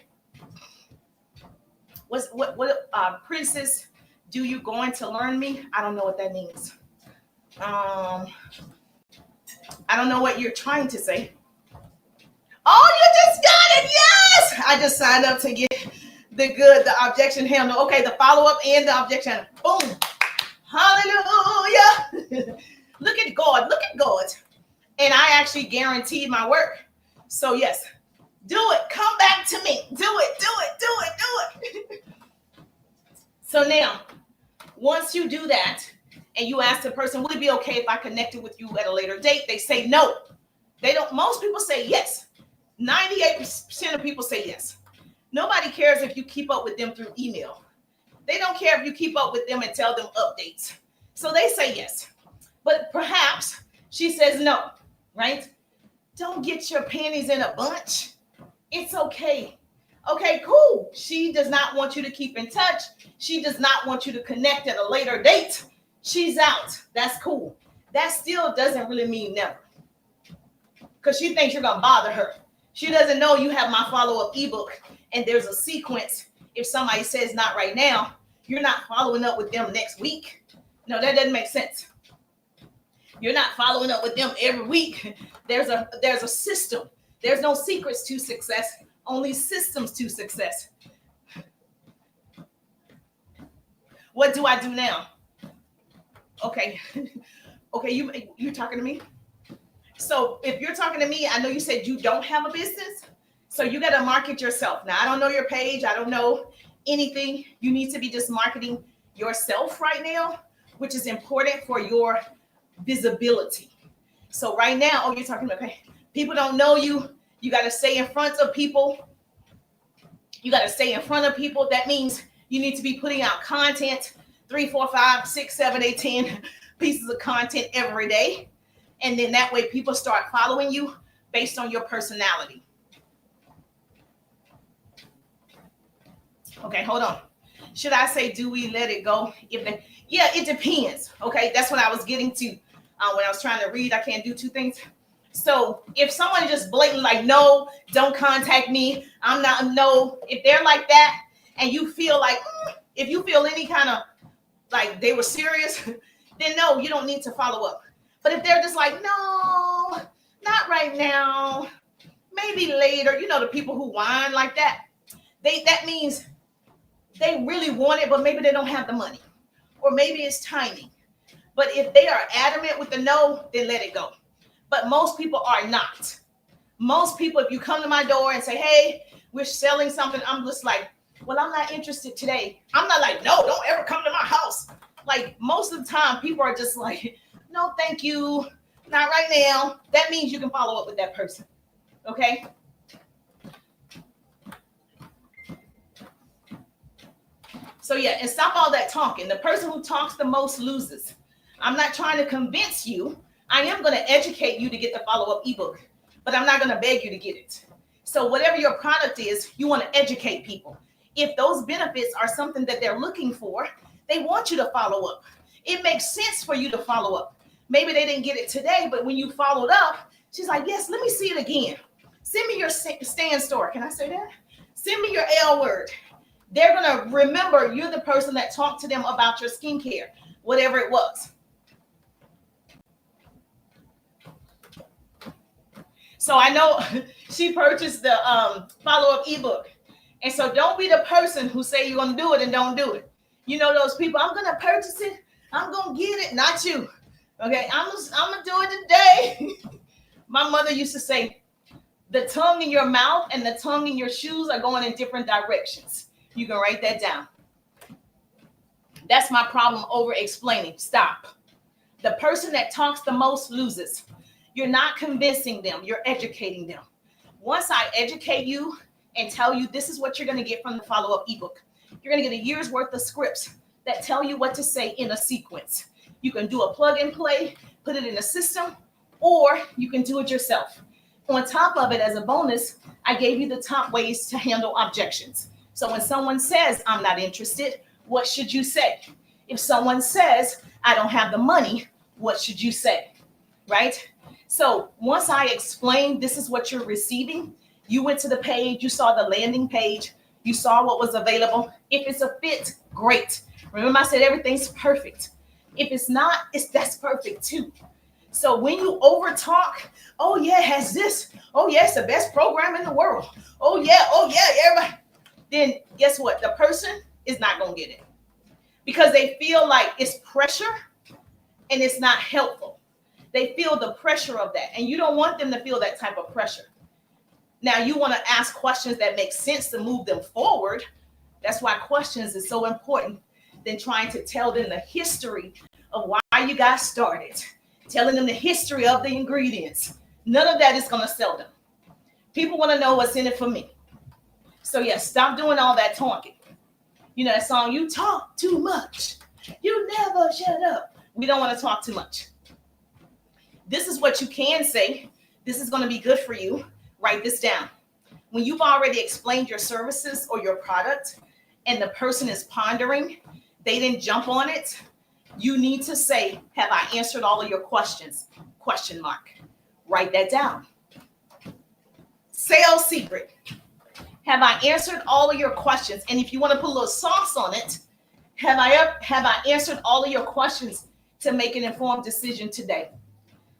What princess, do you going to learn me? I don't know what that means. I don't know what you're trying to say. Oh, you just got it. Yes. I just signed up to get the objection handle. Okay, the follow-up and the objection. Boom. Hallelujah. Look at God. Look at God. And I actually guaranteed my work. So yes, do it. Come back to me. Do it. Do it. Do it. Do it. So now, once you do that and you ask the person, would it be okay if I connected with you at a later date? They say no. They don't. Most people say yes. 98% of people say yes. Nobody cares if you keep up with them through email. They don't care if you keep up with them and tell them updates. So they say yes. But perhaps she says no, right? Don't get your panties in a bunch. It's okay. Okay, cool. She does not want you to keep in touch. She does not want you to connect at a later date. She's out. That's cool. That still doesn't really mean never. Because she thinks you're going to bother her. She doesn't know you have my follow-up ebook and there's a sequence. If somebody says not right now, you're not following up with them next week. No, that doesn't make sense. You're not following up with them every week. There's a system. There's no secrets to success, only systems to success. What do I do now? Okay. Okay, you're talking to me? So if you're talking to me, I know you said you don't have a business. So you got to market yourself. Now, I don't know your page. I don't know anything. You need to be just marketing yourself right now, which is important for your visibility. So right now, oh, you're talking about, okay, people don't know you. You got to stay in front of people. You got to stay in front of people. That means you need to be putting out content, 3, 4, 5, 6, 7, 8, 10 pieces of content every day. And then that way people start following you based on your personality. Okay, hold on. Should I say, do we let it go? Yeah, it depends. Okay, that's what I was getting to when I was trying to read. I can't do two things. So if someone just blatant like, no, don't contact me. I'm not, no. If they're like that and you feel like, if you feel any kind of like they were serious, then no, you don't need to follow up. But if they're just like, no, not right now, maybe later, you know, the people who whine like that, that means they really want it, but maybe they don't have the money, or maybe it's timing. But if they are adamant with the no, then let it go. But most people are not. Most people, if you come to my door and say, hey, we're selling something, I'm just like, well, I'm not interested today. I'm not like, no, don't ever come to my house. Like most of the time, people are just like, no, thank you. Not right now. That means you can follow up with that person. Okay? So yeah, and stop all that talking. The person who talks the most loses. I'm not trying to convince you. I am going to educate you to get the follow-up ebook, but I'm not going to beg you to get it. So whatever your product is, you want to educate people. If those benefits are something that they're looking for, they want you to follow up. It makes sense for you to follow up. Maybe they didn't get it today, but when you followed up, she's like, yes, let me see it again. Send me your stand store. Can I say that? Send me your L word. They're going to remember you're the person that talked to them about your skincare, whatever it was. So I know she purchased the follow-up ebook. And so don't be the person who say you're going to do it and don't do it. You know those people, I'm going to purchase it. I'm going to get it. Not you. Okay, I'm going to do it today. My mother used to say, the tongue in your mouth and the tongue in your shoes are going in different directions. You can write that down. That's my problem over explaining. Stop. The person that talks the most loses. You're not convincing them. You're educating them. Once I educate you and tell you this is what you're going to get from the follow-up ebook, you're going to get a year's worth of scripts that tell you what to say in a sequence. You can do a plug and play, put it in a system, or you can do it yourself. On top of it, as a bonus, I gave you the top ways to handle objections. So when someone says, I'm not interested, what should you say? If someone says, I don't have the money, what should you say? Right? So once I explained this is what you're receiving, you went to the page, you saw the landing page, you saw what was available. If it's a fit, great. Remember, I said everything's perfect. If it's not, that's perfect too. So when you over talk, oh yeah, it has this. Oh yeah, it's the best program in the world. Oh yeah, everybody. Then guess what? The person is not gonna get it because they feel like it's pressure and it's not helpful. They feel the pressure of that, and you don't want them to feel that type of pressure. Now you want to ask questions that make sense to move them forward. That's why questions is so important than trying to tell them the history of why you got started, telling them the history of the ingredients. None of that is going to sell them. People want to know what's in it for me. So yes, stop doing all that talking. You know that song, you talk too much. You never shut up. We don't want to talk too much. This is what you can say. This is going to be good for you. Write this down. When you've already explained your services or your product and the person is pondering, they didn't jump on it, you need to say, have I answered all of your questions? Question mark. Write that down. Sales secret. Have I answered all of your questions? And if you want to put a little sauce on it, have I answered all of your questions to make an informed decision today?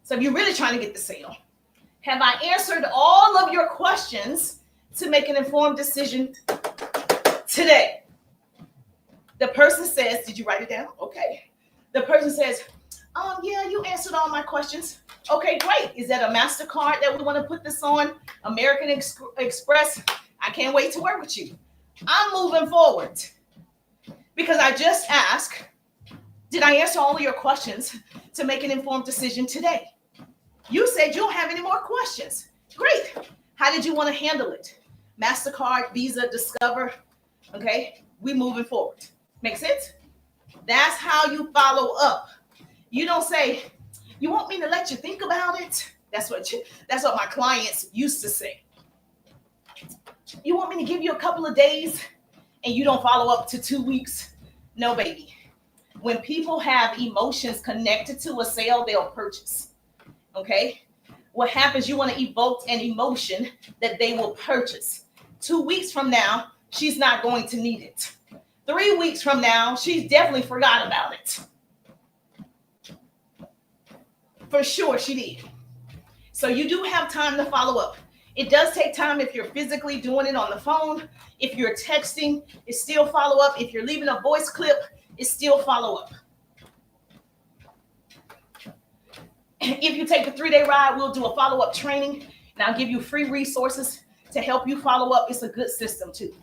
So if you're really trying to get the sale, have I answered all of your questions to make an informed decision today? The person says, did you write it down? Okay. The person says, yeah, you answered all my questions. Okay, great. Is that a MasterCard that we want to put this on? American Express? I can't wait to work with you. I'm moving forward because I just asked, did I answer all of your questions to make an informed decision today? You said you don't have any more questions. Great. How did you want to handle it? MasterCard, Visa, Discover. Okay, we moving forward. Make sense? That's how you follow up. You don't say, you want me to let you think about it? That's what my clients used to say. You want me to give you a couple of days and you don't follow up to 2 weeks? No, baby. When people have emotions connected to a sale, they'll purchase. Okay? What happens, you want to evoke an emotion that they will purchase. 2 weeks from now, she's not going to need it. 3 weeks from now, she's definitely forgot about it. For sure she did. So you do have time to follow up. It does take time if you're physically doing it on the phone. If you're texting, it's still follow up. If you're leaving a voice clip, it's still follow up. If you take the 3-day ride, we'll do a follow-up training, and I'll give you free resources to help you follow up. It's a good system too.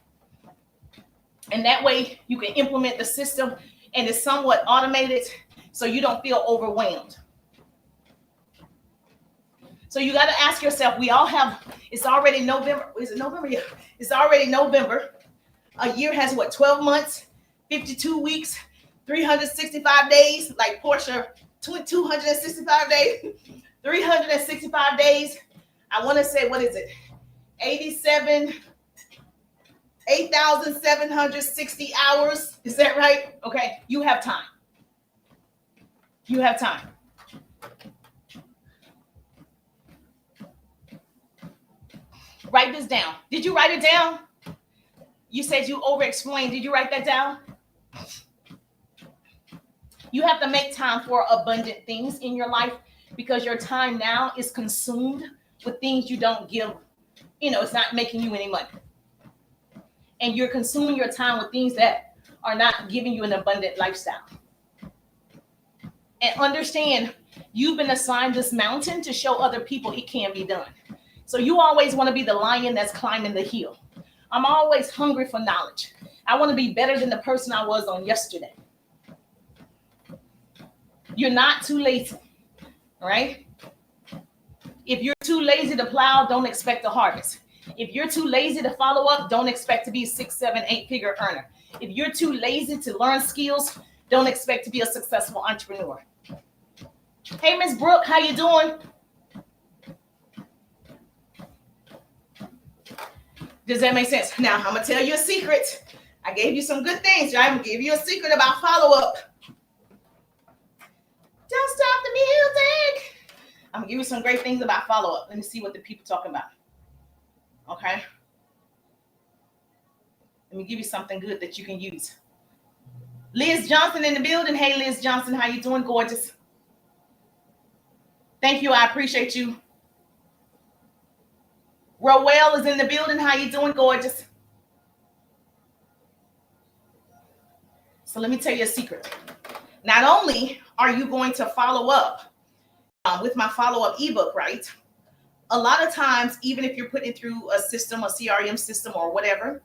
And that way you can implement the system and it's somewhat automated so you don't feel overwhelmed. So you got to ask yourself, it's already November. Is it November? Yeah. It's already November. A year has what, 12 months, 52 weeks, 365 days, like Portia, 265 days, 365 days. I want to say, what is it? 8,760 hours. Is that right? Okay. You have time. You have time. Write this down. Did you write it down? You said you over-explained. Did you write that down? You have to make time for abundant things in your life because your time now is consumed with things you don't give. It's not making you any money. And you're consuming your time with things that are not giving you an abundant lifestyle. And understand, you've been assigned this mountain to show other people it can be done. So you always want to be the lion that's climbing the hill. I'm always hungry for knowledge. I want to be better than the person I was on yesterday. You're not too lazy, all right? If you're too lazy to plow, don't expect a harvest. If you're too lazy to follow up, don't expect to be a 6, 7, 8-figure earner. If you're too lazy to learn skills, don't expect to be a successful entrepreneur. Hey, Miss Brooke, how you doing? Does that make sense? Now, I'm going to tell you a secret. I gave you some good things. I'm going to give you a secret about follow-up. Don't stop the music. I'm going to give you some great things about follow-up. Let me see what the people talking about. Okay? Let me give you something good that you can use. Liz Johnson in the building. Hey, Liz Johnson, how you doing, gorgeous? Thank you. I appreciate you. Rowell is in the building. How you doing, gorgeous? So let me tell you a secret. Not only are you going to follow up with my follow-up ebook, right? A lot of times, even if you're putting it through a system, a CRM system or whatever,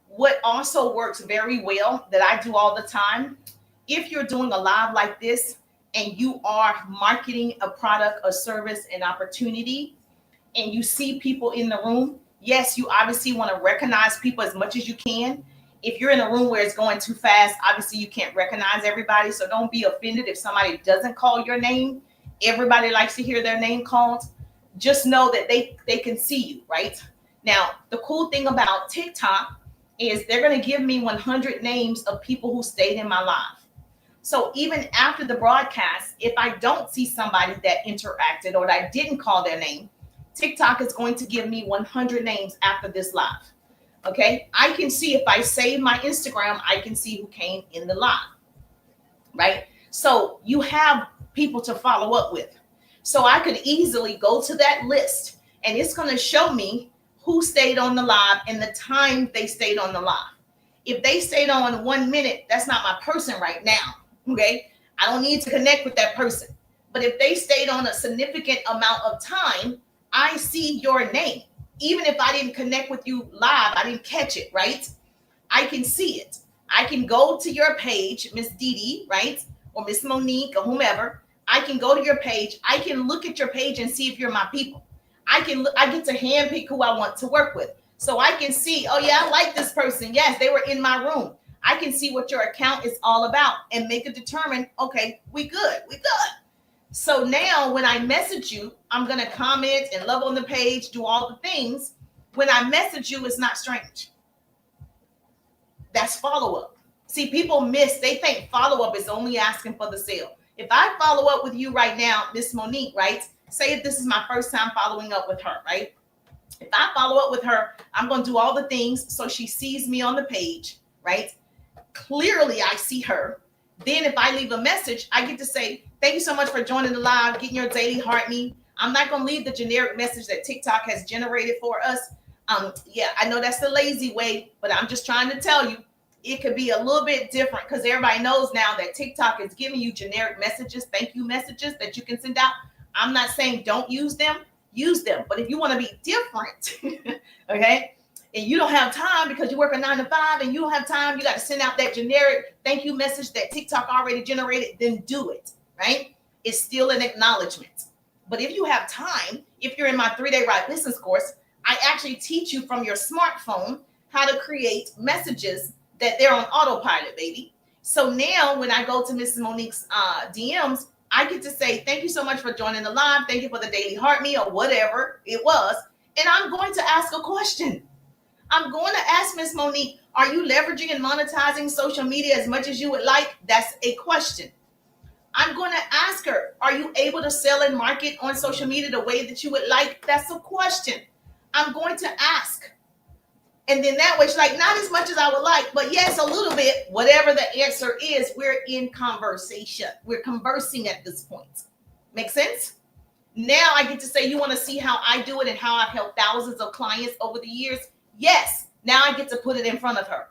what also works very well that I do all the time, if you're doing a live like this and you are marketing a product, a service, an opportunity, and you see people in the room, yes, you obviously want to recognize people as much as you can. If you're in a room where it's going too fast, obviously you can't recognize everybody. So don't be offended if somebody doesn't call your name. Everybody likes to hear their name called. Just know that they can see you, right? Now, the cool thing about TikTok is they're going to give me 100 names of people who stayed in my live. So even after the broadcast, if I don't see somebody that interacted or that I didn't call their name, TikTok is going to give me 100 names after this live. Okay, I can see if I save my Instagram, I can see who came in the live, right? So you have people to follow up with. So I could easily go to that list and it's going to show me who stayed on the live and the time they stayed on the live. If they stayed on 1 minute, that's not my person right now. Okay, I don't need to connect with that person. But if they stayed on a significant amount of time, I see your name. Even if I didn't connect with you live, I didn't catch it, right? I can see it. I can go to your page, Miss Dee, right? Or Miss Monique or whomever. I can go to your page. I can look at your page and see if you're my people. I get to handpick who I want to work with. So I can see, oh yeah, I like this person. Yes, they were in my room. I can see what your account is all about and make a determine, okay, we good. So now when I message you, I'm going to comment and love on the page, do all the things. When I message you, it's not strange. That's follow-up. See, people they think follow-up is only asking for the sale. If I follow up with you right now, Miss Monique, right? Say if this is my first time following up with her, right? If I follow up with her, I'm going to do all the things so she sees me on the page, right? Clearly, I see her. Then if I leave a message, I get to say, thank you so much for joining the live, getting your daily heart me. I'm not going to leave the generic message that TikTok has generated for us. Yeah, I know that's the lazy way, but I'm just trying to tell you, it could be a little bit different because everybody knows now that TikTok is giving you generic messages, thank you messages that you can send out. I'm not saying don't use them, But if you want to be different, okay, and you don't have time because you work a 9 to 5 and you don't have time, you got to send out that generic thank you message that TikTok already generated, then do it, right? It's still an acknowledgement. But if you have time, if you're in my 3-day Right Business course, I actually teach you from your smartphone how to create messages that they're on autopilot, baby. So now when I go to Mrs. Monique's DMs, I get to say, thank you so much for joining the live. Thank you for the daily heart me or whatever it was. And I'm going to ask a question. I'm going to ask Miss Monique, are you leveraging and monetizing social media as much as you would like? That's a question. I'm going to ask her, are you able to sell and market on social media the way that you would like? That's a question. I'm going to ask. And then that way she's like, not as much as I would like, but yes, a little bit. Whatever the answer is, we're in conversation. We're conversing at this point. Make sense? Now I get to say, you want to see how I do it and how I've helped thousands of clients over the years? Yes. Now I get to put it in front of her.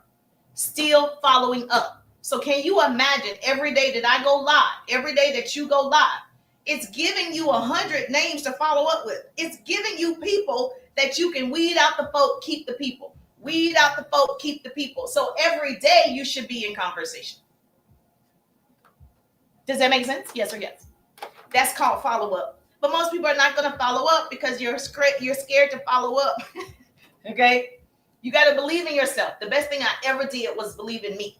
Still following up. So can you imagine every day that I go live, every day that you go live, it's giving you 100 names to follow up with. It's giving you people that you can weed out the folk, keep the people. Weed out the folk, keep the people. So every day you should be in conversation. Does that make sense? Yes or yes? That's called follow-up. But most people are not going to follow up because you're scared to follow up. Okay? You got to believe in yourself. The best thing I ever did was believe in me.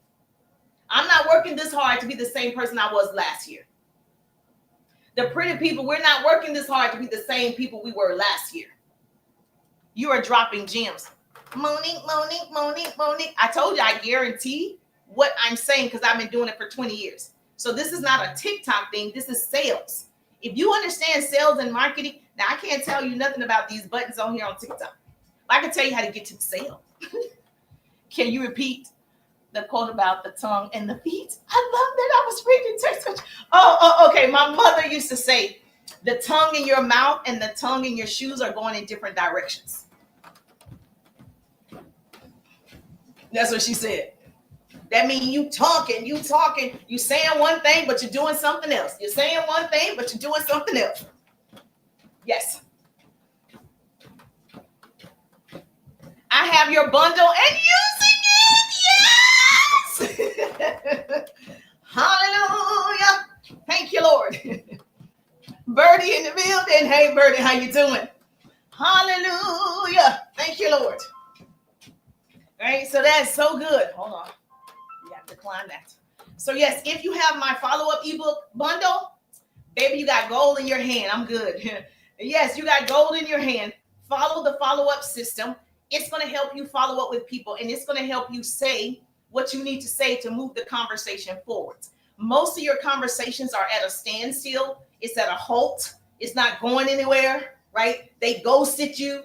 I'm not working this hard to be the same person I was last year. The pretty people, we're not working this hard to be the same people we were last year. You are dropping gems. Monique. I told you I guarantee what I'm saying because I've been doing it for 20 years. So this is not a TikTok thing. This is sales. If you understand sales and marketing, now I can't tell you nothing about these buttons on here on TikTok. I can tell you how to get to the sale. Can you repeat the quote about the tongue and the feet? I love that. I was reading text. Okay. My mother used to say, the tongue in your mouth and the tongue in your shoes are going in different directions. That's what she said. That means you talking, you saying one thing, but you're doing something else. You're saying one thing, but you're doing something else. Yes. I have your bundle and using it. Yes. Hallelujah. Thank you, Lord. Birdie in the building. Hey, Birdie, how you doing? Hallelujah. Thank you, Lord. All right, so that's so good. Hold on. You have to climb that. So, yes, if you have my follow-up ebook bundle, baby, you got gold in your hand. I'm good. Yes, you got gold in your hand. Follow the follow-up system. It's going to help you follow up with people, and it's going to help you say what you need to say to move the conversation forward. Most of your conversations are at a standstill. It's at a halt. It's not going anywhere, right? They ghosted you.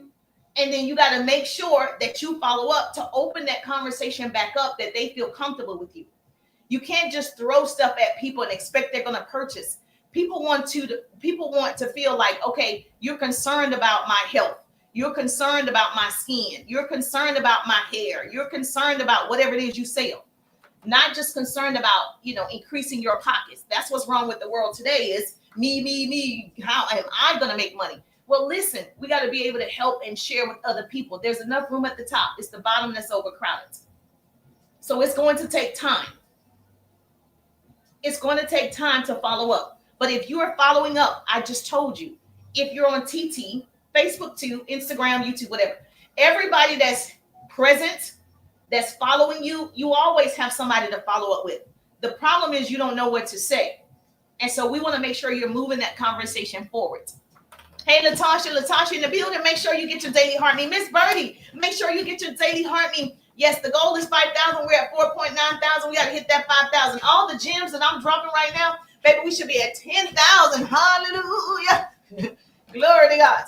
And then you got to make sure that you follow up to open that conversation back up, that they feel comfortable with you. You can't just throw stuff at people and expect they're going to purchase. People want to feel like, okay, you're concerned about my health. You're concerned about my skin. You're concerned about my hair. You're concerned about whatever it is you sell. Not just concerned about, increasing your pockets. That's what's wrong with the world today is me. How am I going to make money? Well, listen, we got to be able to help and share with other people. There's enough room at the top. It's the bottom that's overcrowded. So it's going to take time. It's going to take time to follow up. But if you are following up, I just told you, if you're on TT, Facebook too, Instagram, YouTube, whatever, everybody that's present, that's following you, you always have somebody to follow up with. The problem is you don't know what to say. And so we want to make sure you're moving that conversation forward. Hey, Latasha in the building. Make sure you get your daily heart meeting. Miss Birdie, make sure you get your daily heart meeting. Yes, the goal is 5,000. We're at 4.9 thousand. We got to hit that 5,000. All the gems that I'm dropping right now, baby, we should be at 10,000. Hallelujah. Glory to God.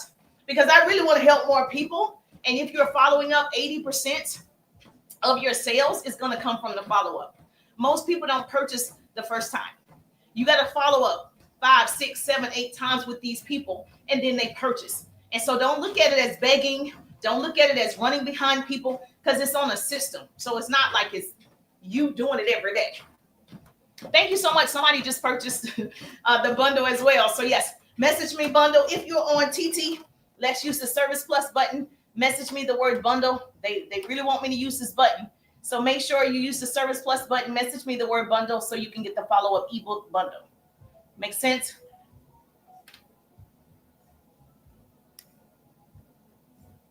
Because I really want to help more people. And if you're following up, 80% of your sales is going to come from the follow-up. Most people don't purchase the first time. You got to follow up 5, 6, 7, 8 times with these people, and then they purchase. And so don't look at it as begging. Don't look at it as running behind people, because it's on a system. So it's not like it's you doing it every day. Thank you so much. Somebody just purchased the bundle as well. So yes, message me bundle. If you're on TT, let's use the Service Plus button. Message me the word bundle. They really want me to use this button. So make sure you use the Service Plus button. Message me the word bundle so you can get the follow-up ebook bundle. Make sense?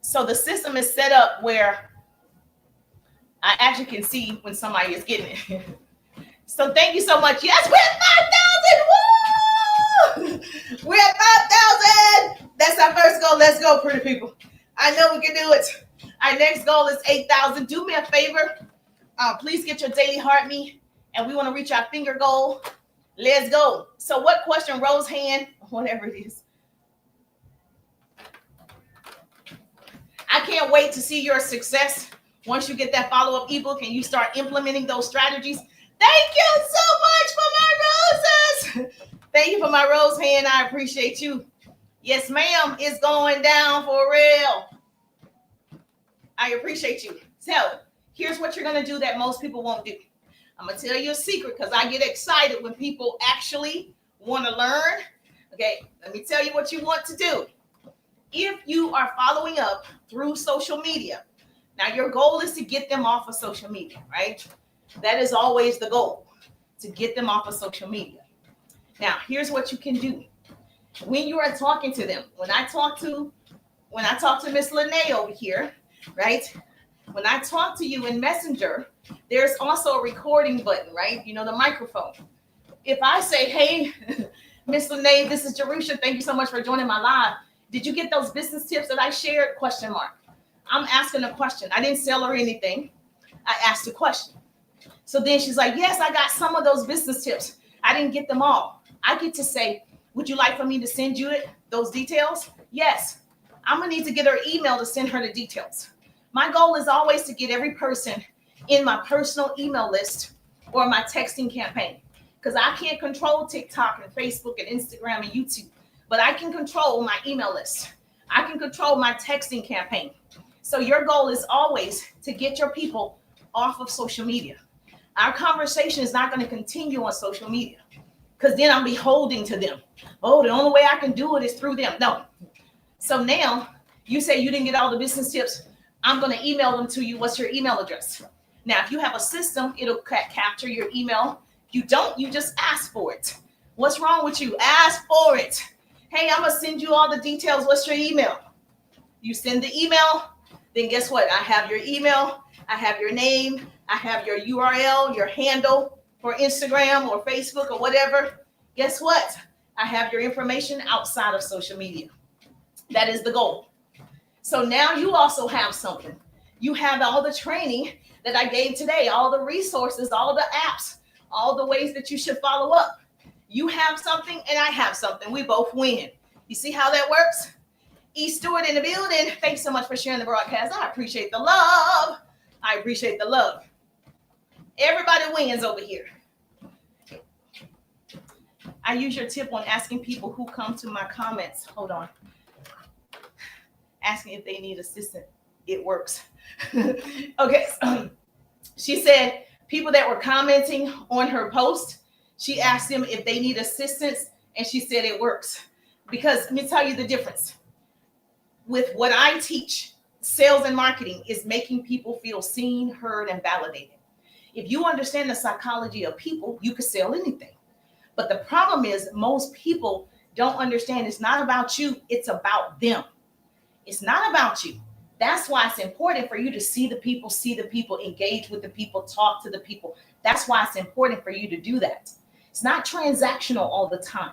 So the system is set up where I actually can see when somebody is getting it. So thank you so much. Yes, we're at 5,000. Woo! We're at 5,000. That's our first goal. Let's go, pretty people. I know we can do it. Our next goal is 8,000. Do me a favor. Please get your daily heart me. And we want to reach our finger goal. Let's go. So what question? Rose hand, whatever it is. I can't wait to see your success once you get that follow-up ebook and you start implementing those strategies. Thank you so much for my roses. Thank you for my rose hand. I appreciate you. Yes, ma'am. It's going down for real. I appreciate you. So here's what you're going to do that most people won't do. I'm going to tell you a secret because I get excited when people actually want to learn. Okay, let me tell you what you want to do. If you are following up through social media, now your goal is to get them off of social media, right? That is always the goal, to get them off of social media. Now, here's what you can do. when you are talking to them. When I talk to Miss Lene over here, right? When I talk to you in Messenger, there's also a recording button, right? You know, the microphone. If I say, hey, Miss Lene, this is Jerusha. Thank you so much for joining my live. Did you get those business tips that I shared? Question mark. I'm asking a question. I didn't sell her anything. I asked a question. So then she's like, yes, I got some of those business tips. I didn't get them all. I get to say, would you like for me to send you those details? Yes. I'm going to need to get her email to send her the details. My goal is always to get every person in my personal email list or my texting campaign, because I can't control TikTok and Facebook and Instagram and YouTube, but I can control my email list. I can control my texting campaign. So your goal is always to get your people off of social media. Our conversation is not going to continue on social media, because then I'm beholden to them. Oh, the only way I can do it is through them. No. So now you say you didn't get all the business tips. I'm going to email them to you. What's your email address? Now, if you have a system, it'll capture your email. If you don't, you just ask for it. What's wrong with you? Ask for it. Hey, I'm going to send you all the details. What's your email? You send the email, then guess what? I have your email. I have your name. I have your URL, your handle for Instagram or Facebook or whatever. Guess what? I have your information outside of social media. That is the goal. So now you also have something. You have all the training that I gave today, all the resources, all the apps, all the ways that you should follow up. You have something and I have something. We both win. You see how that works? E. Stewart in the building. Thanks so much for sharing the broadcast. I appreciate the love. I appreciate the love. Everybody wins over here. I use your tip on asking people who come to my comments. Hold on. Asking if they need assistance. It works. Okay. She said people that were commenting on her post, she asked them if they need assistance, and she said it works. Because let me tell you the difference. With what I teach, sales and marketing is making people feel seen, heard, and validated. If you understand the psychology of people, you can sell anything. But the problem is most people don't understand it's not about you, it's about them. It's not about you. That's why it's important for you to see the people, engage with the people, talk to the people. That's why it's important for you to do that. It's not transactional all the time.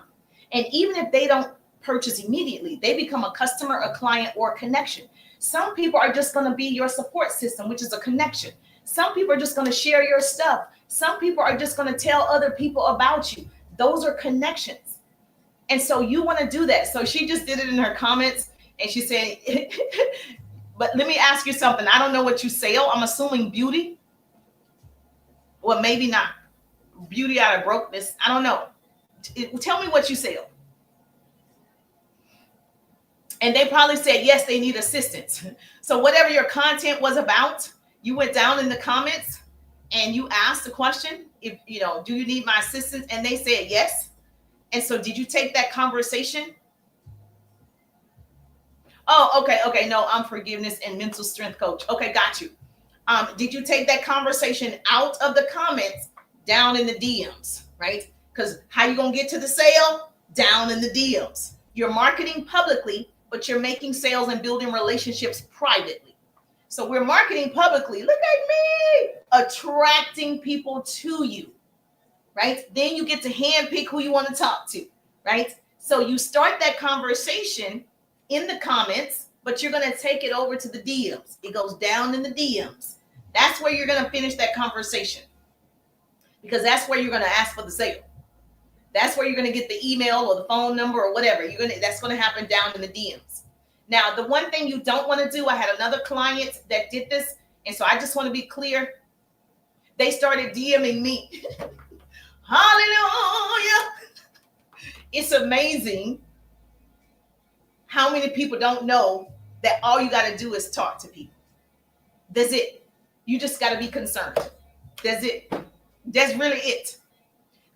And even if they don't purchase immediately, they become a customer, a client, or a connection. Some people are just going to be your support system, which is a connection. Some people are just going to share your stuff. Some people are just going to tell other people about you. Those are connections. And so you want to do that. So she just did it in her comments, and she said, but let me ask you something. I don't know what you sell. I'm assuming beauty. Well, maybe not. Beauty out of brokenness. I don't know. Tell me what you sell. And they probably said, yes, they need assistance. So whatever your content was about, you went down in the comments and you asked the question, if do you need my assistance? And they said yes. And so did you take that conversation? Oh, okay. No, I'm forgiveness and mental strength coach. Okay, got you. Did you take that conversation out of the comments down in the DMs, right? Because how you going to get to the sale? Down in the DMs. You're marketing publicly, but you're making sales and building relationships privately. So we're marketing publicly. Look at me, attracting people to you, right? Then you get to handpick who you want to talk to, right? So you start that conversation in the comments, but you're going to take it over to the DMs. It goes down in the DMs. That's where you're going to finish that conversation, because that's where you're going to ask for the sale. That's where you're going to get the email or the phone number or whatever. That's going to happen down in the DMs. Now, the one thing you don't want to do, I had another client that did this, and so I just want to be clear. They started DMing me. Hallelujah. It's amazing how many people don't know that all you got to do is talk to people. That's it. You just got to be concerned. That's it. That's really it.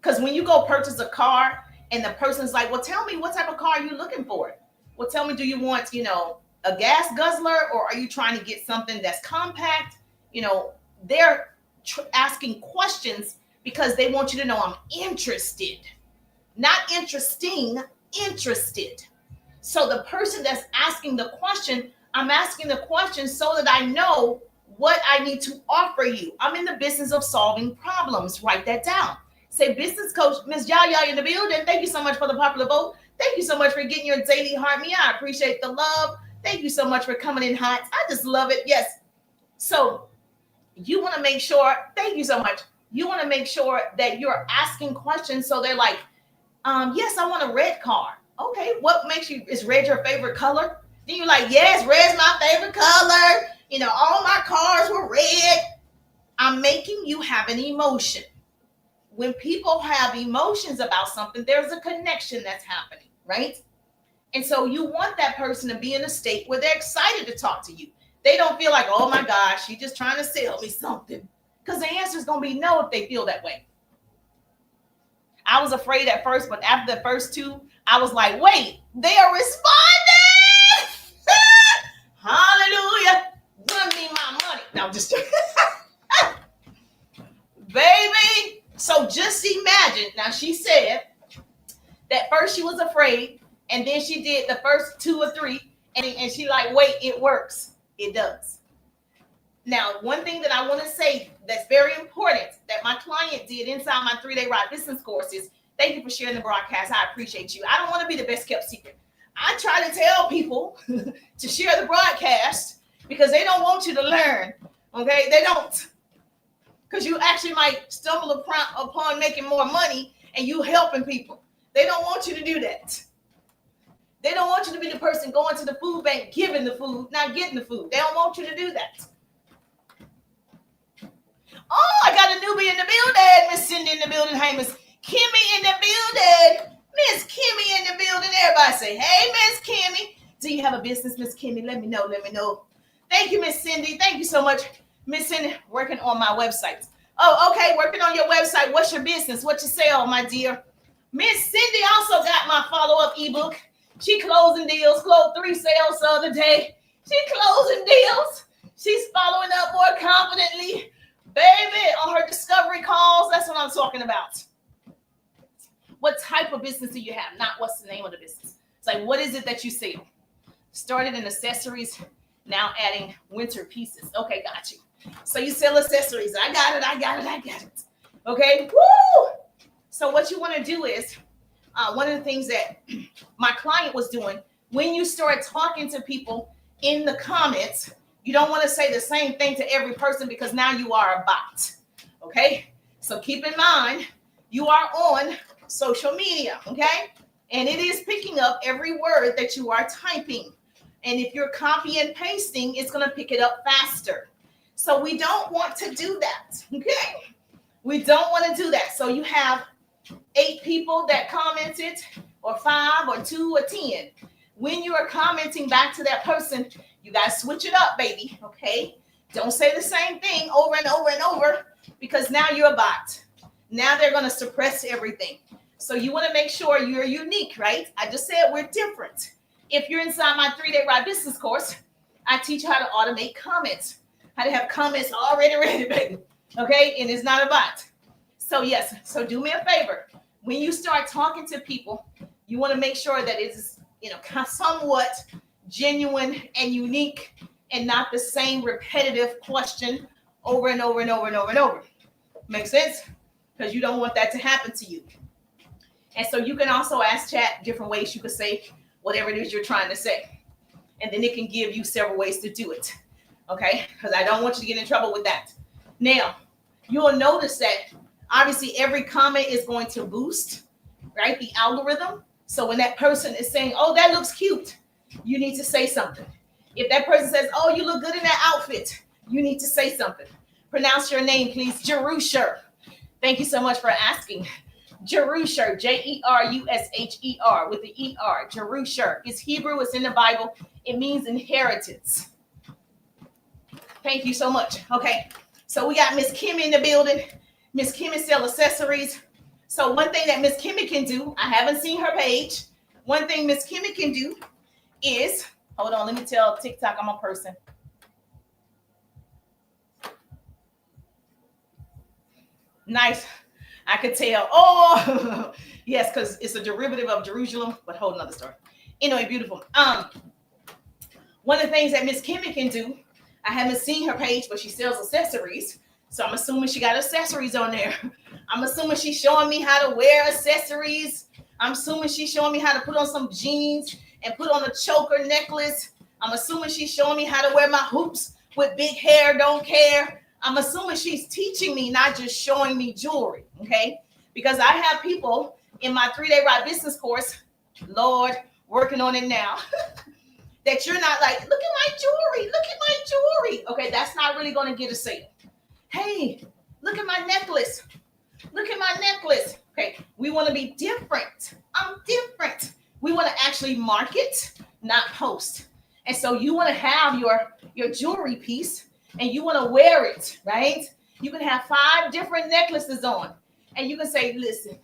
Because when you go purchase a car and the person's like, well, tell me what type of car are you looking for? Well, tell me, do you want, a gas guzzler, or are you trying to get something that's compact? They're asking questions because they want you to know I'm interested. Not interesting. interested. So the person that's asking the question, I'm asking the question so that I know what I need to offer you. I'm in the business of solving problems. Write that down. Say, business coach, Miss Yaya in the building. Thank you so much for the popular vote. Thank you so much for getting your daily heart me. I appreciate the love. Thank you so much for coming in hot. I just love it. Yes. So you want to make sure, thank you so much. You want to make sure that you're asking questions so they're like, yes, I want a red car. Okay, what makes you, is red your favorite color? Then you're like, yes, red's my favorite color. You know, all my cars were red. I'm making you have an emotion. When people have emotions about something, there's a connection that's happening, right? And so you want that person to be in a state where they're excited to talk to you. They don't feel like, oh my gosh, she's just trying to sell me something. Because the answer is going to be no if they feel that way. I was afraid at first, but after the first two, I was like, wait, they are responding. Hallelujah. Run me my money. No, I'm just baby. So just imagine. Now, she said that first she was afraid, and then she did the first two or three, and she like, wait, it works. It does. Now, one thing that I want to say that's very important that my client did inside my 3-day ride business course is, thank you for sharing the broadcast. I appreciate you. I don't want to be the best kept secret. I try to tell people to share the broadcast because they don't want you to learn. Okay, they don't. Because you actually might stumble upon making more money and you helping people. They don't want you to do that. They don't want you to be the person going to the food bank, giving the food, not getting the food. They don't want you to do that. Oh, I got a newbie in the building. Miss Cindy in the building. Hey, Miss Kimmy in the building. Miss Kimmy in the building. Everybody say, hey, Miss Kimmy. Do you have a business, Miss Kimmy? Let me know. Let me know. Thank you, Miss Cindy. Thank you so much. Miss Cindy, working on my website. Oh, okay. Working on your website. What's your business? What you sell, my dear? Miss Cindy also got my follow-up ebook. She closing deals. Closed 3 sales the other day. She closing deals. She's following up more confidently. Baby, on her discovery calls, that's what I'm talking about. What type of business do you have? Not what's the name of the business. It's like, what is it that you sell? Started in accessories, now adding winter pieces. Okay, got you. So you sell accessories. I got it. Okay, woo! So what you want to do is, one of the things that my client was doing, when you start talking to people in the comments, you don't want to say the same thing to every person because now you are a bot. Okay? So keep in mind, you are on social media. Okay? And it is picking up every word that you are typing. And if you're copy and pasting, it's going to pick it up faster. So we don't want to do that. Okay? We don't want to do that. So you have 8 people that commented, or 5 or 2 or 10. When you are commenting back to that person, you got to switch it up, baby. Okay? Don't say the same thing over and over and over because now you're a bot. Now they're going to suppress everything. So you want to make sure you're unique, right? I just said we're different. If you're inside my 3-day ride business course, I teach you how to automate comments, how to have comments already ready, baby. Okay? And it's not a bot. So yes, so do me a favor. When you start talking to people, you want to make sure that it's, somewhat genuine and unique and not the same repetitive question over and over and over and over and over. Make sense? Because you don't want that to happen to you. And so you can also ask chat different ways you could say whatever it is you're trying to say. And then it can give you several ways to do it. Okay? Because I don't want you to get in trouble with that. Now, you'll notice that obviously every comment is going to boost, right? The algorithm. So when that person is saying, oh, that looks cute, you need to say something. If that person says, oh, you look good in that outfit, you need to say something. Pronounce your name, please. Jerusher. Thank you so much for asking. Jerusher, Jerusher, with the ER. Jerusher. It's Hebrew. It's in the Bible. It means inheritance. Thank you so much. Okay. So we got Miss Kim in the building. Miss Kimmy sell accessories. So one thing that Miss Kimmy can do, I haven't seen her page. One thing Miss Kimmy can do is, hold on, let me tell TikTok I'm a person. Nice. I could tell. Oh, Yes, because it's a derivative of Jerusalem, but whole another story. Anyway, beautiful. One of the things that Miss Kimmy can do, I haven't seen her page, but she sells accessories. So I'm assuming she got accessories on there. I'm assuming she's showing me how to wear accessories. I'm assuming she's showing me how to put on some jeans and put on a choker necklace. I'm assuming she's showing me how to wear my hoops with big hair, don't care. I'm assuming she's teaching me, not just showing me jewelry, okay? Because I have people in my 3-day ride business course, Lord, working on it now, that you're not like, look at my jewelry, look at my jewelry. Okay, that's not really going to get a sale. Hey, look at my necklace. Look at my necklace. Okay, we want to be different. I'm different. We want to actually market, not post. And so you want to have your jewelry piece and you want to wear it, right? You can have 5 different necklaces on. And you can say, listen,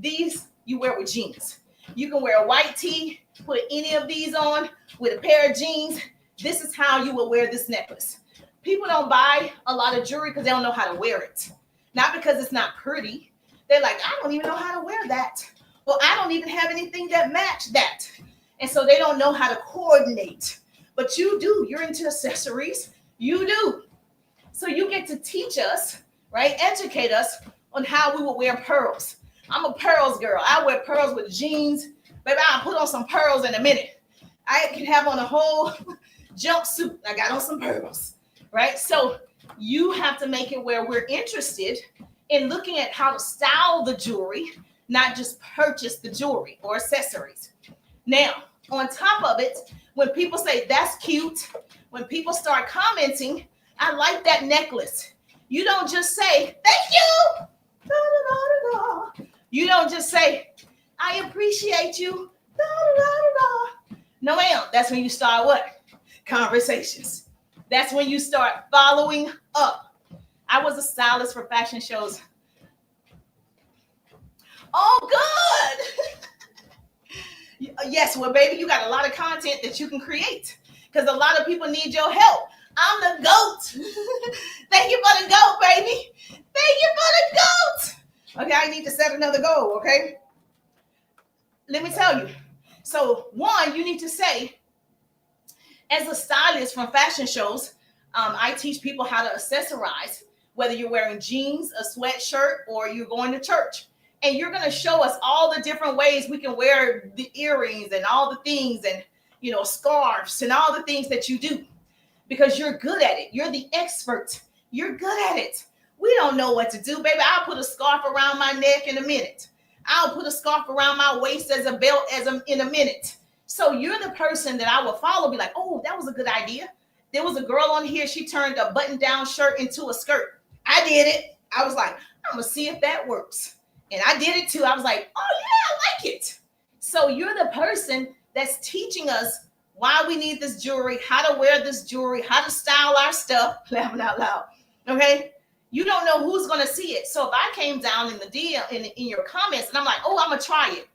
these you wear with jeans. You can wear a white tee, put any of these on with a pair of jeans. This is how you will wear this necklace. People don't buy a lot of jewelry because they don't know how to wear it. Not because it's not pretty. They're like, I don't even know how to wear that. Well, I don't even have anything that match that. And so they don't know how to coordinate. But you do. You're into accessories. You do. So you get to teach us, right? Educate us on how we will wear pearls. I'm a pearls girl. I wear pearls with jeans. Baby, I'll put on some pearls in a minute. I can have on a whole jumpsuit. I got on some pearls, right? So you have to make it where we're interested in looking at how to style the jewelry, not just purchase the jewelry or accessories. Now, on top of it, when people say that's cute, when people start commenting, I like that necklace. You don't just say, thank you. Da, da, da, da, da. You don't just say, I appreciate you. Da, da, da, da. No, ma'am. That's when you start what? Conversations. That's when you start following up. I was a stylist for fashion shows. Oh, good. Yes, well, baby, you got a lot of content that you can create because a lot of people need your help. I'm the GOAT. Thank you for the GOAT, baby. Thank you for the GOAT. Okay, I need to set another goal, okay? Let me tell you. So, one, you need to say, as a stylist from fashion shows, I teach people how to accessorize, whether you're wearing jeans, a sweatshirt, or you're going to church. And you're going to show us all the different ways we can wear the earrings and all the things and, you know, scarves and all the things that you do because you're good at it. You're the expert. You're good at it. We don't know what to do, baby. I'll put a scarf around my neck in a minute. I'll put a scarf around my waist as a belt in a minute. So you're the person that I will follow, be like, oh, that was a good idea. There was a girl on here. She turned a button-down shirt into a skirt. I did it. I was like, I'm going to see if that works. And I did it too. I was like, oh, yeah, I like it. So you're the person that's teaching us why we need this jewelry, how to wear this jewelry, how to style our stuff, laughing out loud. Okay? You don't know who's going to see it. So if I came down in the DM, in your comments, and I'm like, oh, I'm going to try it.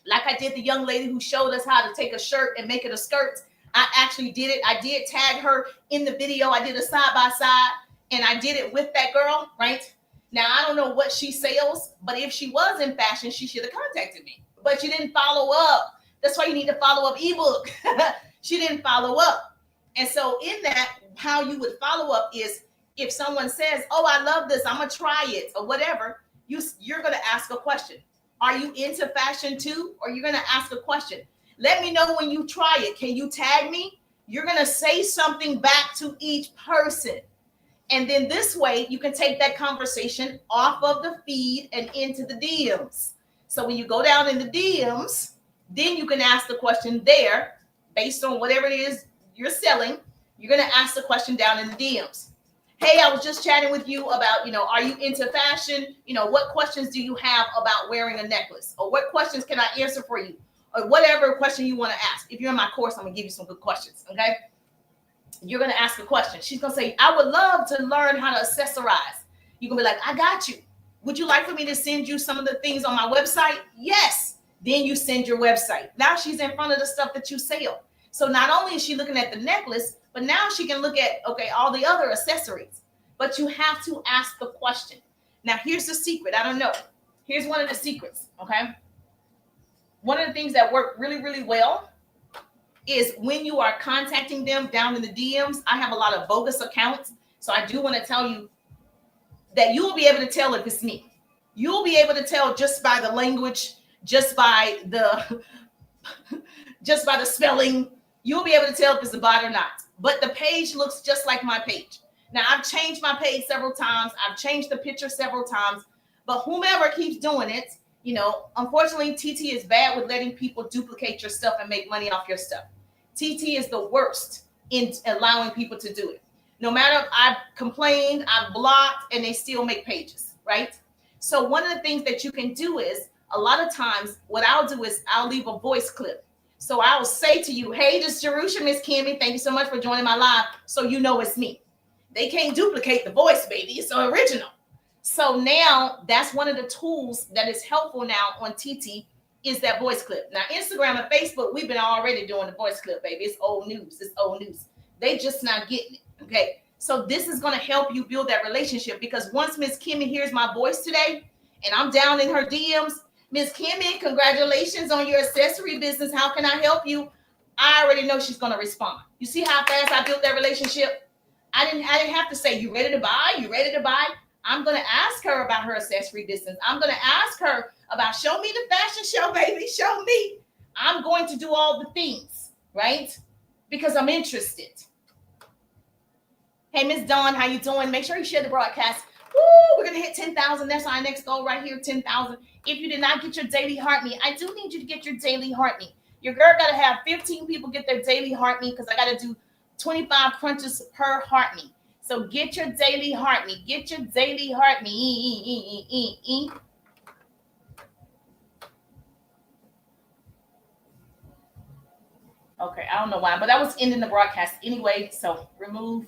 Like I did the young lady who showed us how to take a shirt and make it a skirt. I actually did it. I did tag her in the video. I did a side-by-side, and I did it with that girl, right? Now, I don't know what she sells, but if she was in fashion, she should have contacted me. But she didn't follow up. That's why you need to follow up ebook. She didn't follow up. And so in that, how you would follow up is if someone says, oh, I love this, I'm going to try it or whatever, you're going to ask a question. Are you into fashion too? Or you're going to ask a question. Let me know when you try it. Can you tag me? You're going to say something back to each person. And then this way, you can take that conversation off of the feed and into the DMs. So when you go down in the DMs, then you can ask the question there based on whatever it is you're selling. You're going to ask the question down in the DMs. Hey, I was just chatting with you about, are you into fashion? What questions do you have about wearing a necklace? Or what questions can I answer for you? Or whatever question you want to ask. If you're in my course, I'm going to give you some good questions, okay? You're going to ask a question. She's going to say, I would love to learn how to accessorize. You're going to be like, I got you. Would you like for me to send you some of the things on my website? Yes. Then you send your website. Now she's in front of the stuff that you sell. So not only is she looking at the necklace, but now she can look at, all the other accessories. But you have to ask the question. Now, here's the secret. I don't know. Here's one of the secrets, okay? One of the things that work really, really well is when you are contacting them down in the DMs. I have a lot of bogus accounts. So I do want to tell you that you will be able to tell if it's me. You'll be able to tell just by the language, just by the just by the spelling. You'll be able to tell if it's a bot or not. But the page looks just like my page. Now, I've changed my page several times. I've changed the picture several times. But whomever keeps doing it, unfortunately, TT is bad with letting people duplicate your stuff and make money off your stuff. TT is the worst in allowing people to do it. No matter, I've complained, I've blocked, and they still make pages, right? So one of the things that you can do is, a lot of times, what I'll do is I'll leave a voice clip. So I will say to you, hey, this is Jerusha, Miss Kimmy. Thank you so much for joining my live. So you know it's me. They can't duplicate the voice, baby. It's so original. So now that's one of the tools that is helpful now on TT is that voice clip. Now, Instagram and Facebook, we've been already doing the voice clip, baby. It's old news. It's old news. They just not getting it, okay? So this is going to help you build that relationship, because once Miss Kimmy hears my voice today and I'm down in her DMs, Miss Kimmy, congratulations on your accessory business. How can I help you? I already know she's going to respond. You see how fast I built that relationship? I didn't have to say, you ready to buy? You ready to buy? I'm going to ask her about her accessory business. I'm going to ask her about, show me the fashion show, baby. Show me. I'm going to do all the things, right? Because I'm interested. Hey, Miss Dawn, how you doing? Make sure you share the broadcast. Woo, we're going to hit 10,000. That's our next goal right here, 10,000. If you did not get your daily heart meet, I do need you to get your daily heart meet. Your girl got to have 15 people get their daily heart meet, because I got to do 25 crunches per heart meet. So get your daily heart meet. Get your daily heart meet. Okay, I don't know why, but that was ending the broadcast anyway. So remove.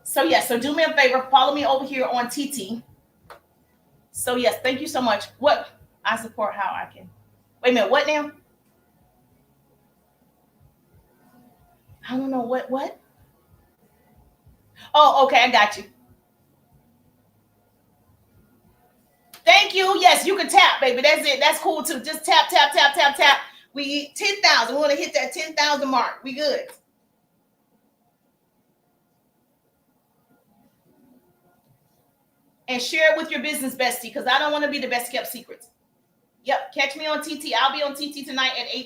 So yes, so do me a favor, follow me over here on TT. So yes, thank you so much. What? I support how I can. Wait a minute, what now? I don't know what? Oh, okay, I got you. Thank you. Yes, you can tap, baby. That's it. That's cool too. Just tap, tap, tap, tap, tap. We 10,000. We want to hit that 10,000 mark. We good. And share it with your business bestie, because I don't want to be the best kept secret. Yep. Catch me on TT. I'll be on TT tonight at 8